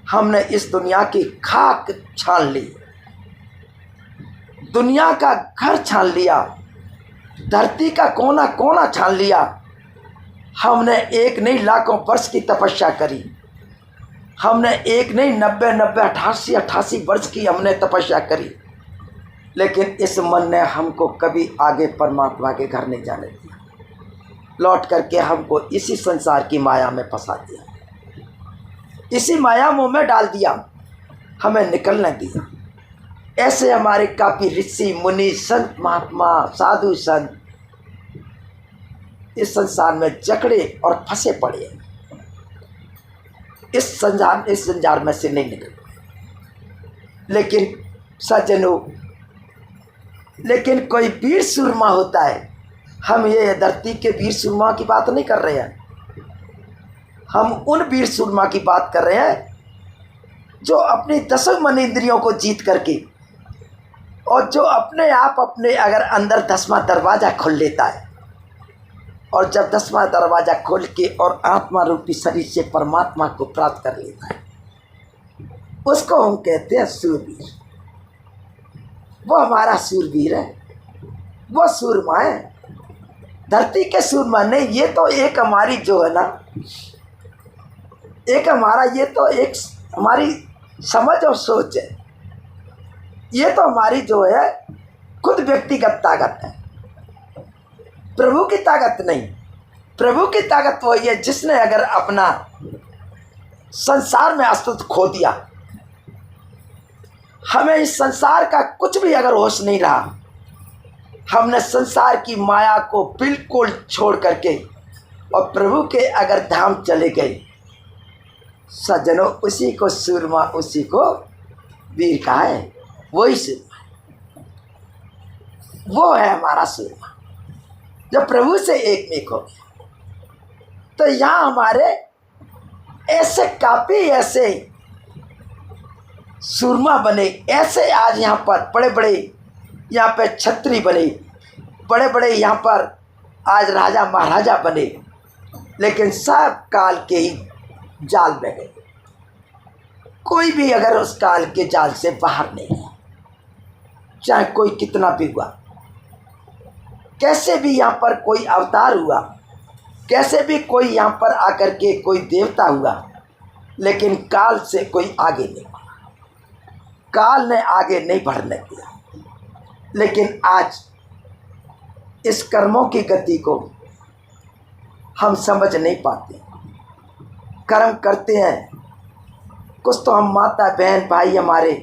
Speaker 1: हमने इस दुनिया की खाक छान ली, दुनिया का घर छान लिया, धरती का कोना कोना छान लिया। हमने एक नहीं लाखों वर्ष की तपस्या करी, हमने एक नहीं 90 88 वर्ष की हमने तपस्या करी, लेकिन इस मन ने हमको कभी आगे परमात्मा के घर नहीं जाने दिया। लौट करके हमको इसी संसार की माया में फंसा दिया, इसी माया मुँह में डाल दिया, हमें निकलने दिया। ऐसे हमारे काफ़ी ऋषि मुनि संत महात्मा साधु संत इस संसार में जकड़े और फंसे पड़े हैं, इस संसार में से नहीं निकल। लेकिन सज्जनों, लेकिन कोई वीर सूरमा होता है। हम ये धरती के वीर सूरमा की बात नहीं कर रहे हैं, हम उन वीर सूरमा की बात कर रहे हैं जो अपनी 10 मन इंद्रियों को जीत करके और जो अपने आप अपने अगर अंदर 10वां दरवाज़ा खोल लेता है, और जब 10वां दरवाज़ा खोल के और आत्मा रूपी शरीर से परमात्मा को प्राप्त कर लेता है, उसको हम कहते हैं सूरवीर। वो हमारा सूरवीर है, वो सूरमा है, धरती के सूरमा नहीं। ये तो एक हमारी जो है ना, एक हमारा ये तो एक हमारी समझ और सोच है, ये तो हमारी जो है खुद व्यक्तिगत ताकत है, प्रभु की ताकत नहीं। प्रभु की ताकत वही है जिसने अगर अपना संसार में अस्तित्व खो दिया, हमें इस संसार का कुछ भी अगर होश नहीं रहा, हमने संसार की माया को बिल्कुल छोड़ करके और प्रभु के अगर धाम चले गए, सज्जनों, उसी को सूरमा, उसी को वीर कहा है। वही सूरमा, वो है हमारा सूरमा जो प्रभु से एक हो गया। तो यहाँ हमारे ऐसे काफ़ी ऐसे सूरमा बने, ऐसे आज यहाँ पर बड़े बड़े यहाँ पे छत्री बने, बड़े बड़े यहाँ पर आज राजा महाराजा बने, लेकिन सब काल के ही जाल में गए। कोई भी अगर उस काल के जाल से बाहर नहीं गया, चाहे कोई कितना भी हुआ, कैसे भी यहाँ पर कोई अवतार हुआ, कैसे भी कोई यहाँ पर आकर के कोई देवता हुआ, लेकिन काल से कोई आगे नहीं बढ़ा, काल ने आगे नहीं बढ़ने दिया। लेकिन आज इस कर्मों की गति को हम समझ नहीं पाते। कर्म करते हैं कुछ तो हम माता बहन भाई हमारे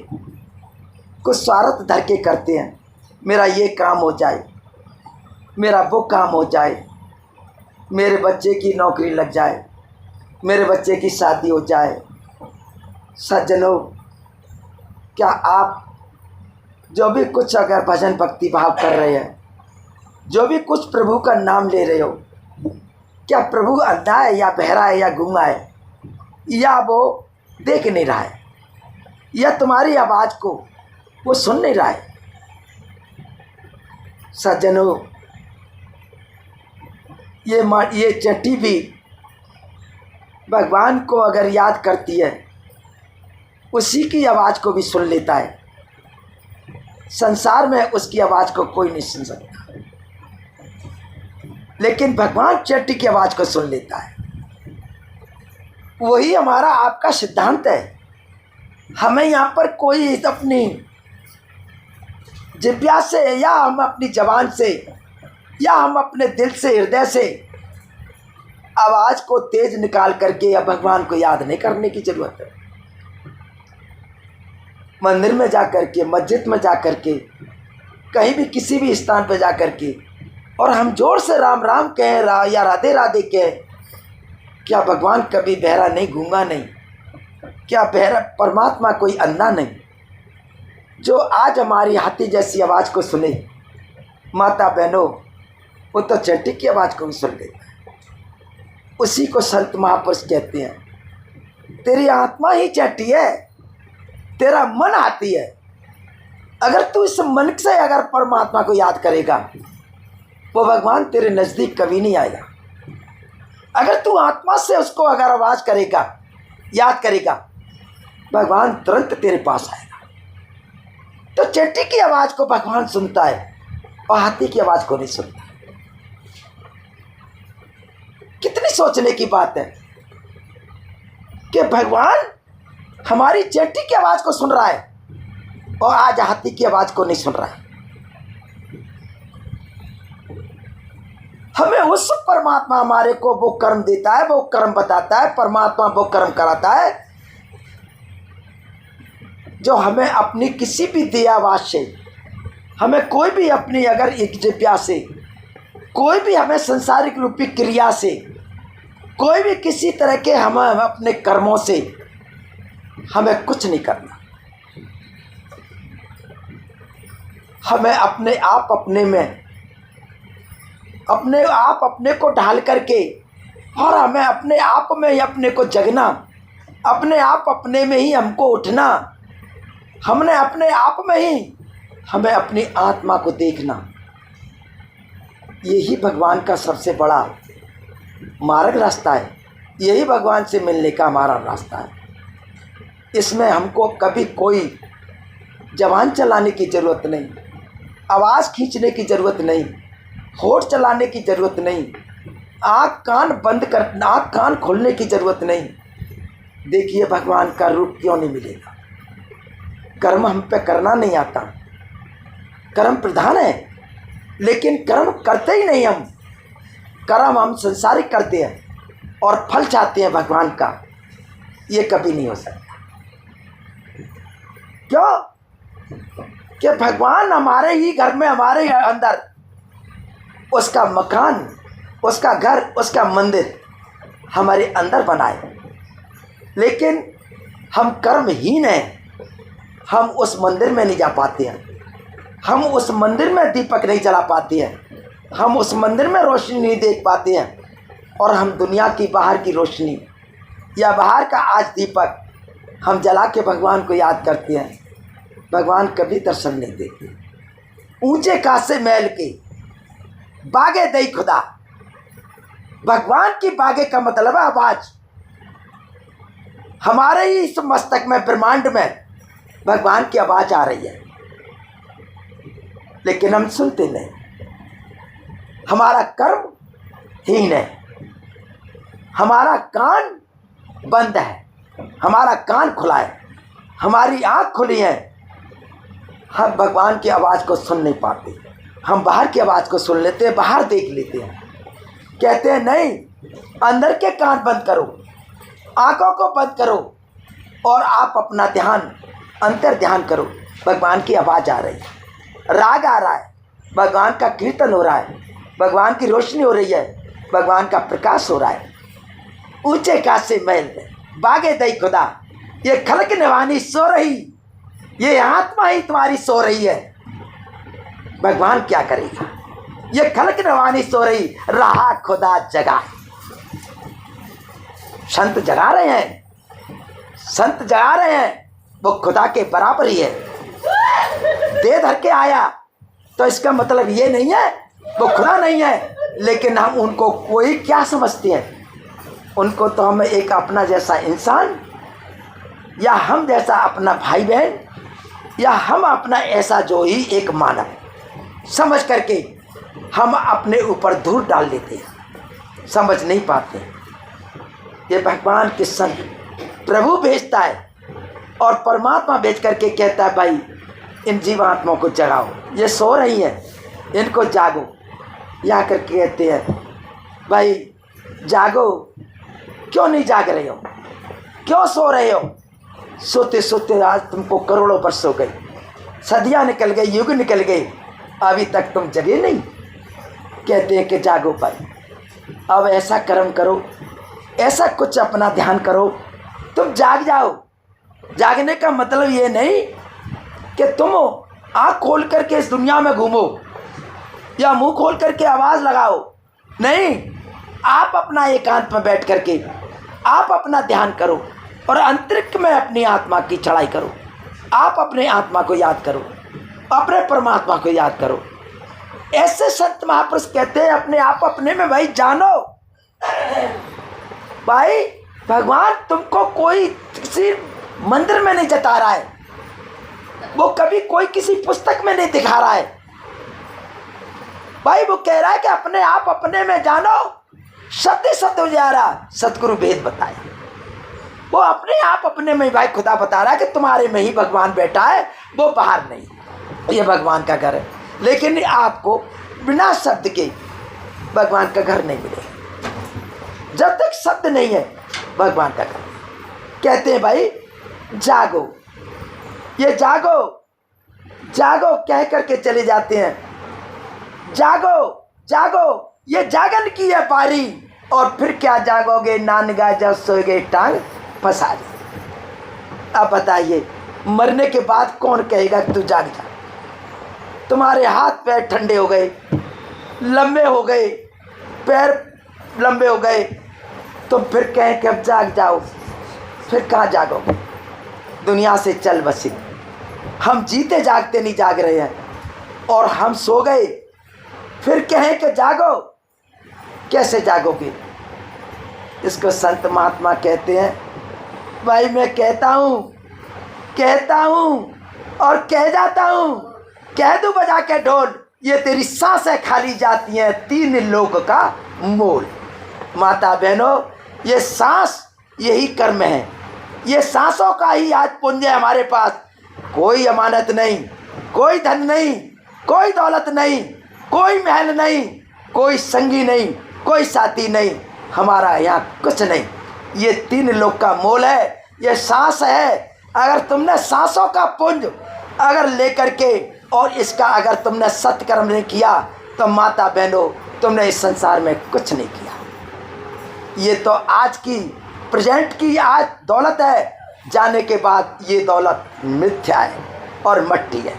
Speaker 1: कुछ स्वार्थ धर के करते हैं, मेरा ये काम हो जाए, मेरा वो काम हो जाए, मेरे बच्चे की नौकरी लग जाए, मेरे बच्चे की शादी हो जाए। सज्जनों, क्या आप जो भी कुछ अगर भजन भक्ति भाव कर रहे हैं, जो भी कुछ प्रभु का नाम ले रहे हो, क्या प्रभु अंधा है या बहरा है या गूंगा है, या वो देख नहीं रहा है, या तुम्हारी आवाज़ को वो सुन नहीं रहा है? सज्जनों, ये चट्टी भी भगवान को अगर याद करती है, उसी की आवाज़ को भी सुन लेता है। संसार में उसकी आवाज़ को कोई नहीं सुन सकता, लेकिन भगवान चट्टी की आवाज़ को सुन लेता है। वही हमारा आपका सिद्धांत है। हमें यहाँ पर कोई अपनी जिह्वा से या हम अपनी जबान से या हम अपने दिल से हृदय से आवाज़ को तेज निकाल करके या भगवान को याद नहीं करने की ज़रूरत है। मंदिर में जा कर के, मस्जिद में जा कर के, कहीं भी किसी भी स्थान पर जा कर के और हम जोर से राम राम कहें या राधे राधे कहें, क्या भगवान कभी बहरा नहीं, गूंगा नहीं? क्या बहरा परमात्मा कोई अंधा नहीं जो आज हमारी हाथी जैसी आवाज़ को सुने? माता बहनों, वो तो चट्टी की आवाज़ को भी सुन लेता है। उसी को संत महापुरुष कहते हैं। तेरी आत्मा ही चैटी है, तेरा मन आती है। अगर तू इस मन से अगर परमात्मा को याद करेगा, वो भगवान तेरे नज़दीक कभी नहीं आएगा। अगर तू आत्मा से उसको अगर आवाज़ करेगा, याद करेगा, भगवान तुरंत तेरे पास आएगा। तो चैटी की आवाज़ को भगवान सुनता है और हाथी की आवाज़ को नहीं सुनता। कितनी सोचने की बात है कि भगवान हमारी चैटी की आवाज़ को सुन रहा है और आज हाथी की आवाज़ को नहीं सुन रहा है। हमें उस परमात्मा हमारे को वो कर्म देता है, वो कर्म बताता है, परमात्मा वो कर्म कराता है जो हमें अपनी किसी भी दयावास से, हमें कोई भी अपनी अगर इज्जतिया से, कोई भी हमें संसारिक रूपी क्रिया से, कोई भी किसी तरह के हमें अपने कर्मों से हमें कुछ नहीं करना। हमें अपने आप अपने में अपने आप अपने को ढाल करके और हमें अपने आप में ही अपने को जगना, अपने आप अपने में ही हमको उठना, हमने अपने आप में ही हमें अपनी आत्मा को देखना। यही भगवान का सबसे बड़ा मार्ग रास्ता है, यही भगवान से मिलने का हमारा रास्ता है। इसमें हमको कभी कोई जबान चलाने की ज़रूरत नहीं, आवाज़ खींचने की ज़रूरत नहीं, होठ चलाने की ज़रूरत नहीं, आँख कान बंद कर, आँख कान खोलने की ज़रूरत नहीं। देखिए भगवान का रूप क्यों नहीं मिलेगा। कर्म हम पे करना नहीं आता, कर्म प्रधान है, लेकिन कर्म करते ही नहीं हम। कर्म हम संसारिक करते हैं और फल चाहते हैं भगवान का, ये कभी नहीं हो सकता। क्यों? कि भगवान हमारे ही घर में, हमारे अंदर उसका मकान, उसका घर, उसका मंदिर हमारे अंदर बनाए, लेकिन हम कर्महीन हैं। हम उस मंदिर में नहीं जा पाते हैं, हम उस मंदिर में दीपक नहीं जला पाते हैं, हम उस मंदिर में रोशनी नहीं देख पाते हैं, और हम दुनिया की बाहर की रोशनी या बाहर का आज दीपक हम जला के भगवान को याद करते हैं। भगवान कभी दर्शन नहीं देते। ऊंचे कासे महल के बागे दई खुदा, भगवान की बागे का मतलब है आवाज। हमारे ही इस मस्तक में, ब्रह्मांड में भगवान की आवाज आ रही है, लेकिन हम सुनते नहीं। हमारा कर्म हीन है, हमारा कान बंद है, हमारा कान खुला है, हमारी आँख खुली है। हम भगवान की आवाज़ को सुन नहीं पाते। हम बाहर की आवाज़ को सुन लेते हैं, बाहर देख लेते हैं, कहते हैं नहीं, अंदर के कान बंद करो, आँखों को बंद करो और आप अपना ध्यान, अंतर ध्यान करो। भगवान की आवाज़ आ रही है, राग आ रहा है, भगवान का कीर्तन हो रहा है, भगवान की रोशनी हो रही है, भगवान का प्रकाश हो रहा है। ऊंचे कासे महल में बागे दई खुदा, ये खलक निवानी सो रही, ये आत्मा ही तुम्हारी सो रही है। भगवान क्या करेगा? ये खलक निवानी सो रही, रहा खुदा जगा। संत जगा रहे हैं, संत जगा रहे हैं, वो खुदा के बराबर ही है। दे धर के आया तो इसका मतलब ये नहीं है वो खुदा नहीं है, लेकिन हम उनको कोई क्या समझते हैं? उनको तो हम एक अपना जैसा इंसान, या हम जैसा अपना भाई बहन, या हम अपना ऐसा जो ही एक मानव समझ करके हम अपने ऊपर धूल डाल देते हैं, समझ नहीं पाते। ये भगवान के संग प्रभु भेजता है और परमात्मा भेज करके कहता है भाई इन जीवात्माओं को जगाओ, ये सो रही हैं, इनको जागो। या कर कहते हैं भाई जागो, क्यों नहीं जाग रहे हो, क्यों सो रहे हो? सोते सोते आज तुमको करोड़ों वर्ष हो गए, सदियाँ निकल गई, युग निकल गए, अभी तक तुम जगे नहीं। कहते हैं कि जागो भाई, अब ऐसा कर्म करो, ऐसा कुछ अपना ध्यान करो, तुम जाग जाओ। जागने का मतलब ये नहीं कि तुम आँख खोल करके इस दुनिया में घूमो या मुंह खोल करके आवाज़ लगाओ, नहीं। आप अपना एकांत में बैठ करके आप अपना ध्यान करो, और अंतरिक्ष में अपनी आत्मा की चढ़ाई करो। आप अपने आत्मा को याद करो, अपने परमात्मा को याद करो। ऐसे संत महापुरुष कहते हैं अपने आप अपने में भाई जानो। भाई भगवान तुमको कोई किसी मंदिर में नहीं जता रहा है, वो कभी कोई किसी पुस्तक में नहीं दिखा रहा है भाई। वो कह रहा है कि अपने आप अपने में जानो, शब्द शब्द उजारा सतगुरु भेद बताए। वो अपने आप अपने में भाई खुदा बता रहा है कि तुम्हारे में ही भगवान बैठा है, वो बाहर नहीं। ये भगवान का घर है, लेकिन आपको बिना शब्द के भगवान का घर नहीं मिलेगा। जब तक शब्द नहीं है भगवान का घर। कहते हैं भाई जागो, ये जागो जागो कह करके चले जाते हैं। जागो जागो, ये जागन की है पारी, और फिर क्या जागोगे नानगा जब सोएगे टांग पसारी। अब बताइए मरने के बाद कौन कहेगा कि तू जाग जा। तुम्हारे हाथ पैर ठंडे हो गए, लंबे हो गए, पैर लंबे हो गए, तो फिर कहें कि अब जाग जाओ, फिर कहाँ जागोगे। दुनिया से चल बसे। हम जीते जागते नहीं जाग रहे हैं, और हम सो गए फिर कहें कि जागो, कैसे जागोगे। इसको संत महात्मा कहते हैं भाई मैं कहता हूँ और कह जाता हूँ, कह दूँ बजा के ढोल, ये तेरी सांसें खाली जाती हैं 3 लोक का मोल। माता बहनों, ये सांस यही कर्म है, ये सांसों का ही आज पुण्य है हमारे पास। कोई अमानत नहीं, कोई धन नहीं, कोई दौलत नहीं, कोई महल नहीं, कोई संगी नहीं, कोई साथी नहीं, हमारा यहाँ कुछ नहीं। ये 3 लोक का मोल है, ये सांस है। अगर तुमने सांसों का पुंज अगर लेकर के और इसका अगर तुमने सत्कर्म नहीं किया तो माता बहनों तुमने इस संसार में कुछ नहीं किया। ये तो आज की प्रेजेंट की आज दौलत है, जाने के बाद ये दौलत मिथ्या है और मट्टी है।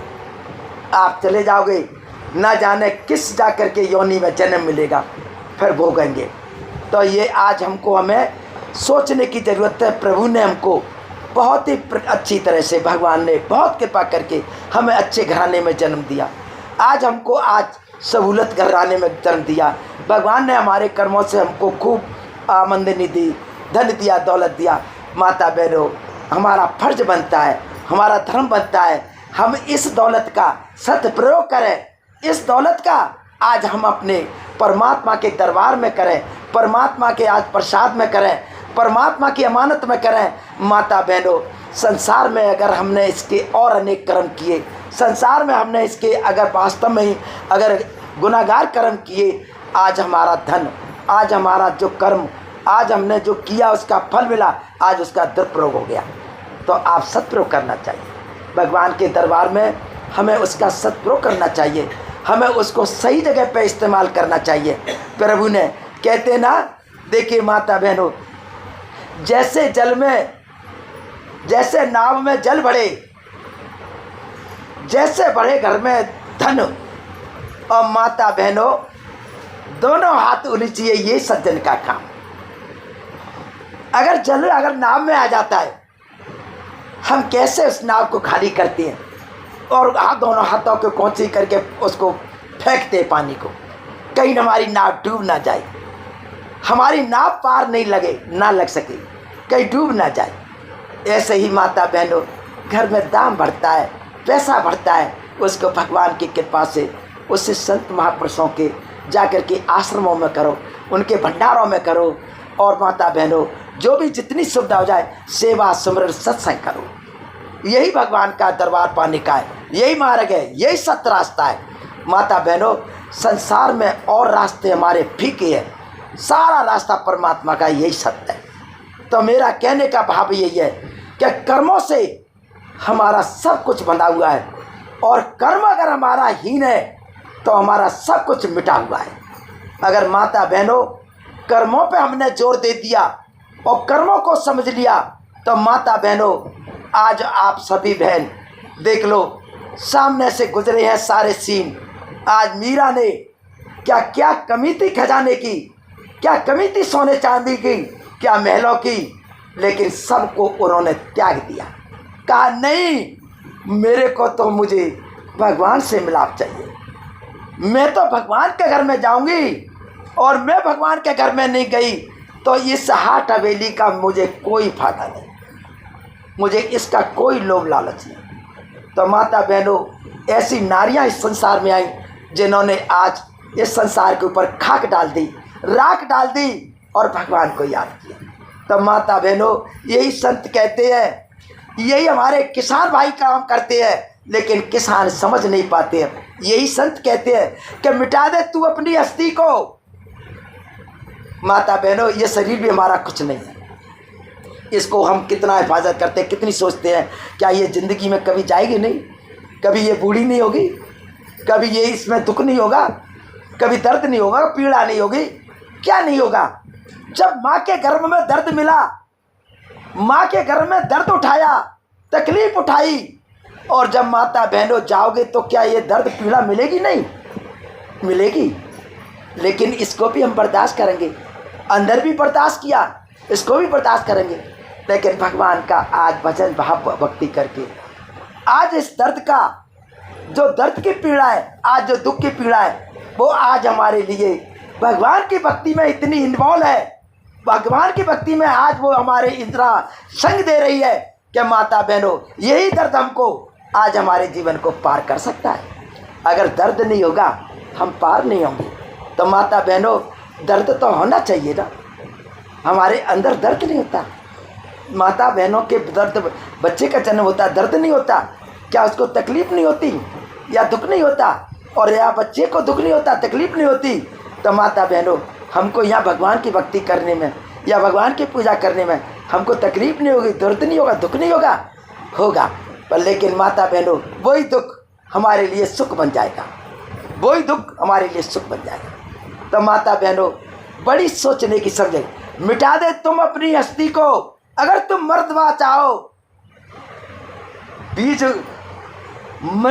Speaker 1: आप चले जाओगे, ना जाने किस जा कर के योनि में जन्म मिलेगा, फिर भोगेंगे। तो ये आज हमको हमें सोचने की ज़रूरत है। प्रभु ने हमको बहुत ही अच्छी तरह से, भगवान ने बहुत कृपा करके हमें अच्छे घराने में जन्म दिया। आज हमको आज सहूलत घराने में जन्म दिया। भगवान ने हमारे कर्मों से हमको खूब आमदनी दी, धन दिया, दौलत दिया। माता बहनों, हमारा फर्ज बनता है, हमारा धर्म बनता है, हम इस दौलत का सदप्रयोग करें। इस दौलत का आज हम अपने परमात्मा के दरबार में करें, परमात्मा के आज प्रसाद में करें, परमात्मा की अमानत में करें। माता बहनों, संसार में अगर हमने इसके और अनेक कर्म किए, संसार में हमने इसके अगर वास्तव में ही अगर गुनाहगार कर्म किए, आज हमारा धन, आज हमारा जो कर्म, आज हमने जो किया उसका फल मिला, आज उसका दुरुपयोग हो गया। तो आप सत्प्रयोग करना चाहिए। भगवान के दरबार में हमें उसका सत्प्रयोग करना चाहिए, हमें उसको सही जगह पे इस्तेमाल करना चाहिए। प्रभु ने कहते ना, देखिए माता बहनों, जैसे जल में, जैसे नाव में जल बढ़े, जैसे बढ़े घर में धन, और माता बहनों दोनों हाथ उलीचिए, ये सज्जन का काम। अगर जल अगर नाव में आ जाता है, हम कैसे उस नाव को खाली करते हैं और दोनों हाथों को कोंची करके उसको फेंकते पानी को, कहीं हमारी नाव डूब ना जाए, हमारी नाव पार नहीं लगे, ना लग सके, कहीं डूब ना जाए। ऐसे ही माता बहनों, घर में दाम बढ़ता है, पैसा बढ़ता है, उसको भगवान की कृपा से उससे संत महापुरुषों के जाकर के आश्रमों में करो, उनके भंडारों में करो। और माता बहनों, जो भी जितनी सुविधा हो जाए, सेवा सुमरन सत्संग करो। यही भगवान का दरबार पाने का है, यही मार्ग है, यही सत्य रास्ता है। माता बहनों, संसार में और रास्ते हमारे फीके हैं, सारा रास्ता परमात्मा का यही सत्य है। तो मेरा कहने का भाव यही है कि कर्मों से हमारा सब कुछ बंधा हुआ है, और कर्म अगर हमारा हीन है तो हमारा सब कुछ मिटा हुआ है। अगर माता बहनों कर्मों पे हमने जोर दे दिया और कर्मों को समझ लिया, तो माता बहनों आज आप सभी बहन देख लो, सामने से गुजरे हैं सारे सीन। आज मीरा ने क्या कमी थी खजाने की, क्या कमी थी सोने चांदी की, क्या महलों की, लेकिन सबको उन्होंने त्याग दिया। कहा नहीं, मेरे को तो मुझे भगवान से मिलाप चाहिए, मैं तो भगवान के घर में जाऊंगी, और मैं भगवान के घर में नहीं गई तो इस हाट हवेली का मुझे कोई फायदा नहीं, मुझे इसका कोई लोभ लालच नहीं। तो माता बहनों, ऐसी नारियां इस संसार में आई जिन्होंने आज इस संसार के ऊपर खाक डाल दी, राख डाल दी और भगवान को याद किया। तो माता बहनों, यही संत कहते हैं, यही हमारे किसान भाई काम करते हैं, लेकिन किसान समझ नहीं पाते हैं। यही संत कहते हैं कि मिटा दे तू अपनी हस्ती को। माता बहनों, ये शरीर भी हमारा कुछ नहीं है, इसको हम कितना हिफाजत करते हैं, कितनी सोचते हैं, क्या ये ज़िंदगी में कभी जाएगी नहीं, कभी ये बूढ़ी नहीं होगी, कभी ये इसमें दुख नहीं होगा, कभी दर्द नहीं होगा, पीड़ा नहीं होगी, क्या नहीं होगा। जब माँ के गर्भ में दर्द मिला, माँ के गर्भ में दर्द उठाया, तकलीफ उठाई, और जब माता बहनों जाओगे तो क्या ये दर्द पीड़ा मिलेगी? नहीं मिलेगी, लेकिन इसको भी हम बर्दाश्त करेंगे। अंदर भी बर्दाश्त किया, इसको भी बर्दाश्त करेंगे, लेकिन भगवान का आज भजन भाव भक्ति करके आज इस दर्द का, जो दर्द की पीड़ा है, आज जो दुख की पीड़ा है, वो आज हमारे लिए भगवान की भक्ति में इतनी इन्वॉल्व है, भगवान की भक्ति में आज वो हमारे इतना संग दे रही है कि माता बहनों, यही दर्द हमको आज हमारे जीवन को पार कर सकता है। अगर दर्द नहीं होगा हम पार नहीं होंगे। तो माता बहनों, दर्द तो होना चाहिए ना, हमारे अंदर दर्द नहीं होता। माता बहनों के दर्द, बच्चे का जन्म होता है, दर्द नहीं होता, क्या उसको तकलीफ़ नहीं होती या दुख नहीं होता? और या बच्चे को दुख नहीं होता, तकलीफ़ नहीं होती? तो माता बहनों, हमको यहाँ भगवान की भक्ति करने में या भगवान की पूजा करने में हमको तकलीफ़ नहीं होगी, दर्द नहीं होगा, दुख नहीं होगा, होगा पर लेकिन माता बहनों, वही दुख हमारे लिए सुख बन जाएगा, वही दुख हमारे लिए सुख बन जाएगा। तो माता बहनों, बड़ी सोचने की समझे, मिटा दे तुम अपनी हस्ती को, अगर तुम मर्दवा चाहो, बीज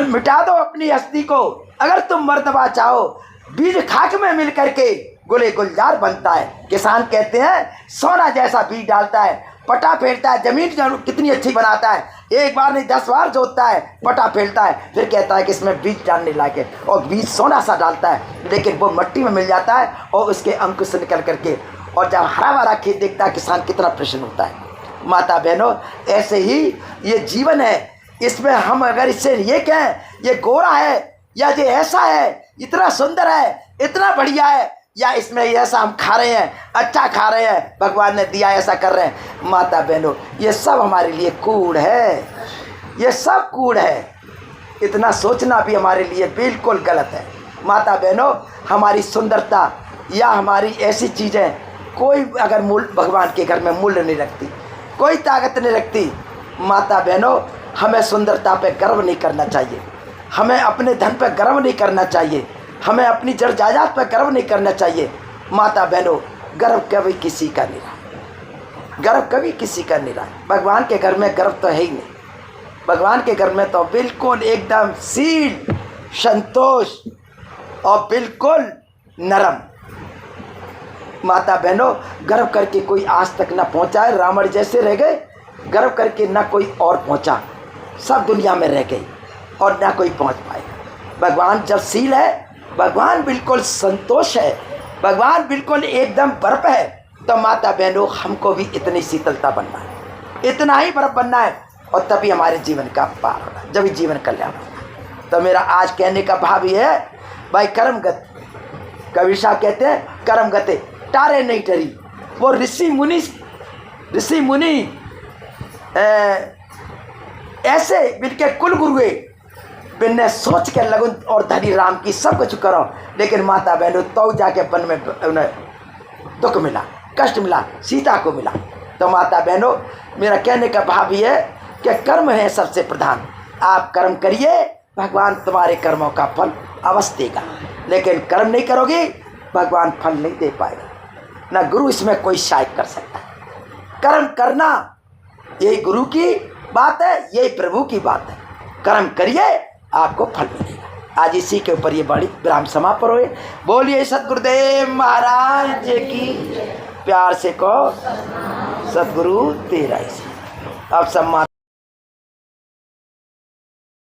Speaker 1: मिटा दो अपनी हस्ती को, अगर तुम मर्दवा चाहो, बीज खाक में मिल करके गुले गुलजार बनता है। किसान कहते हैं सोना जैसा बीज डालता है, पटा फेरता है, जमीन कितनी अच्छी बनाता है, एक बार नहीं 10 बार जोतता है, पटा फेरता है, फिर कहता है कि इसमें बीज डालने लायक है, और बीज सोना सा डालता है, लेकिन वो मिट्टी में मिल जाता है और उसके अंकुश निकल करके, और जब हरा भरा खेत देखता है किसान, कितना प्रसन्न होता है। माता बहनों, ऐसे ही ये जीवन है, इसमें हम अगर इससे ये कहें ये गोरा है या ये ऐसा है, इतना सुंदर है, इतना बढ़िया है, या इसमें ऐसा हम खा रहे हैं, अच्छा खा रहे हैं, भगवान ने दिया ऐसा कर रहे हैं, माता बहनों, ये सब हमारे लिए कूड़ है, ये सब कूड़ है। इतना सोचना भी हमारे लिए बिल्कुल गलत है। माता बहनों, हमारी सुंदरता या हमारी ऐसी चीज़ें कोई अगर मूल्य भगवान के घर में मूल्य नहीं रखती, कोई ताकत नहीं रखती। माता बहनों, हमें सुंदरता पे गर्व नहीं करना चाहिए, हमें अपने धन पे गर्व नहीं करना चाहिए, हमें अपनी जड़ जायदाद पर गर्व नहीं करना चाहिए। माता बहनों, गर्व कभी किसी का नहीं रहा, गर्व कभी किसी का नहीं रहा। भगवान के घर में गर्व तो है ही नहीं, भगवान के घर में तो बिल्कुल एकदम शील, संतोष और बिल्कुल नरम। माता बहनों, गर्व करके कोई आज तक ना पहुँचा है, रावण जैसे रह गए, गर्व करके ना कोई और पहुँचा, सब दुनिया में रह गई और ना कोई पहुँच पाएगा। भगवान जब शील है, भगवान बिल्कुल संतोष है, भगवान बिल्कुल एकदम बर्फ है, तो माता बहनों, हमको भी इतनी शीतलता बनना है, इतना ही बर्फ बनना है, और तभी हमारे जीवन का पार होगा, जब जीवन कल्याण होगा। तो मेरा आज कहने का भाव ये है, भाई कर्म गति, कबीर साहब कहते हैं कर्म गति टारे नहीं टरी। वो ऋषि मुनि ऐसे मिलके कुल गुरुए बिन्ने सोच के लगन और धनी राम की सब कुछ करो, लेकिन माता बहनों, तो जाके वन में उन्हें दुख मिला, कष्ट मिला, सीता को मिला। तो माता बहनों, मेरा कहने का भाव ये है कि कर्म है सबसे प्रधान। आप कर्म करिए, भगवान तुम्हारे कर्मों का फल अवश्य देगा, लेकिन कर्म नहीं करोगे, भगवान फल नहीं दे पाएगा, ना गुरु इसमें कोई सहायता कर सकता है। कर्म करना यही गुरु की बात है, यही प्रभु की बात है। कर्म करिए, आपको फल मिलेगा। आज इसी के ऊपर ये बड़ी विराम समापन हुए। बोलिए सतगुरुदेव महाराज की, प्यार से कहो। सद्गुरु तेरा ही। अब सम्मान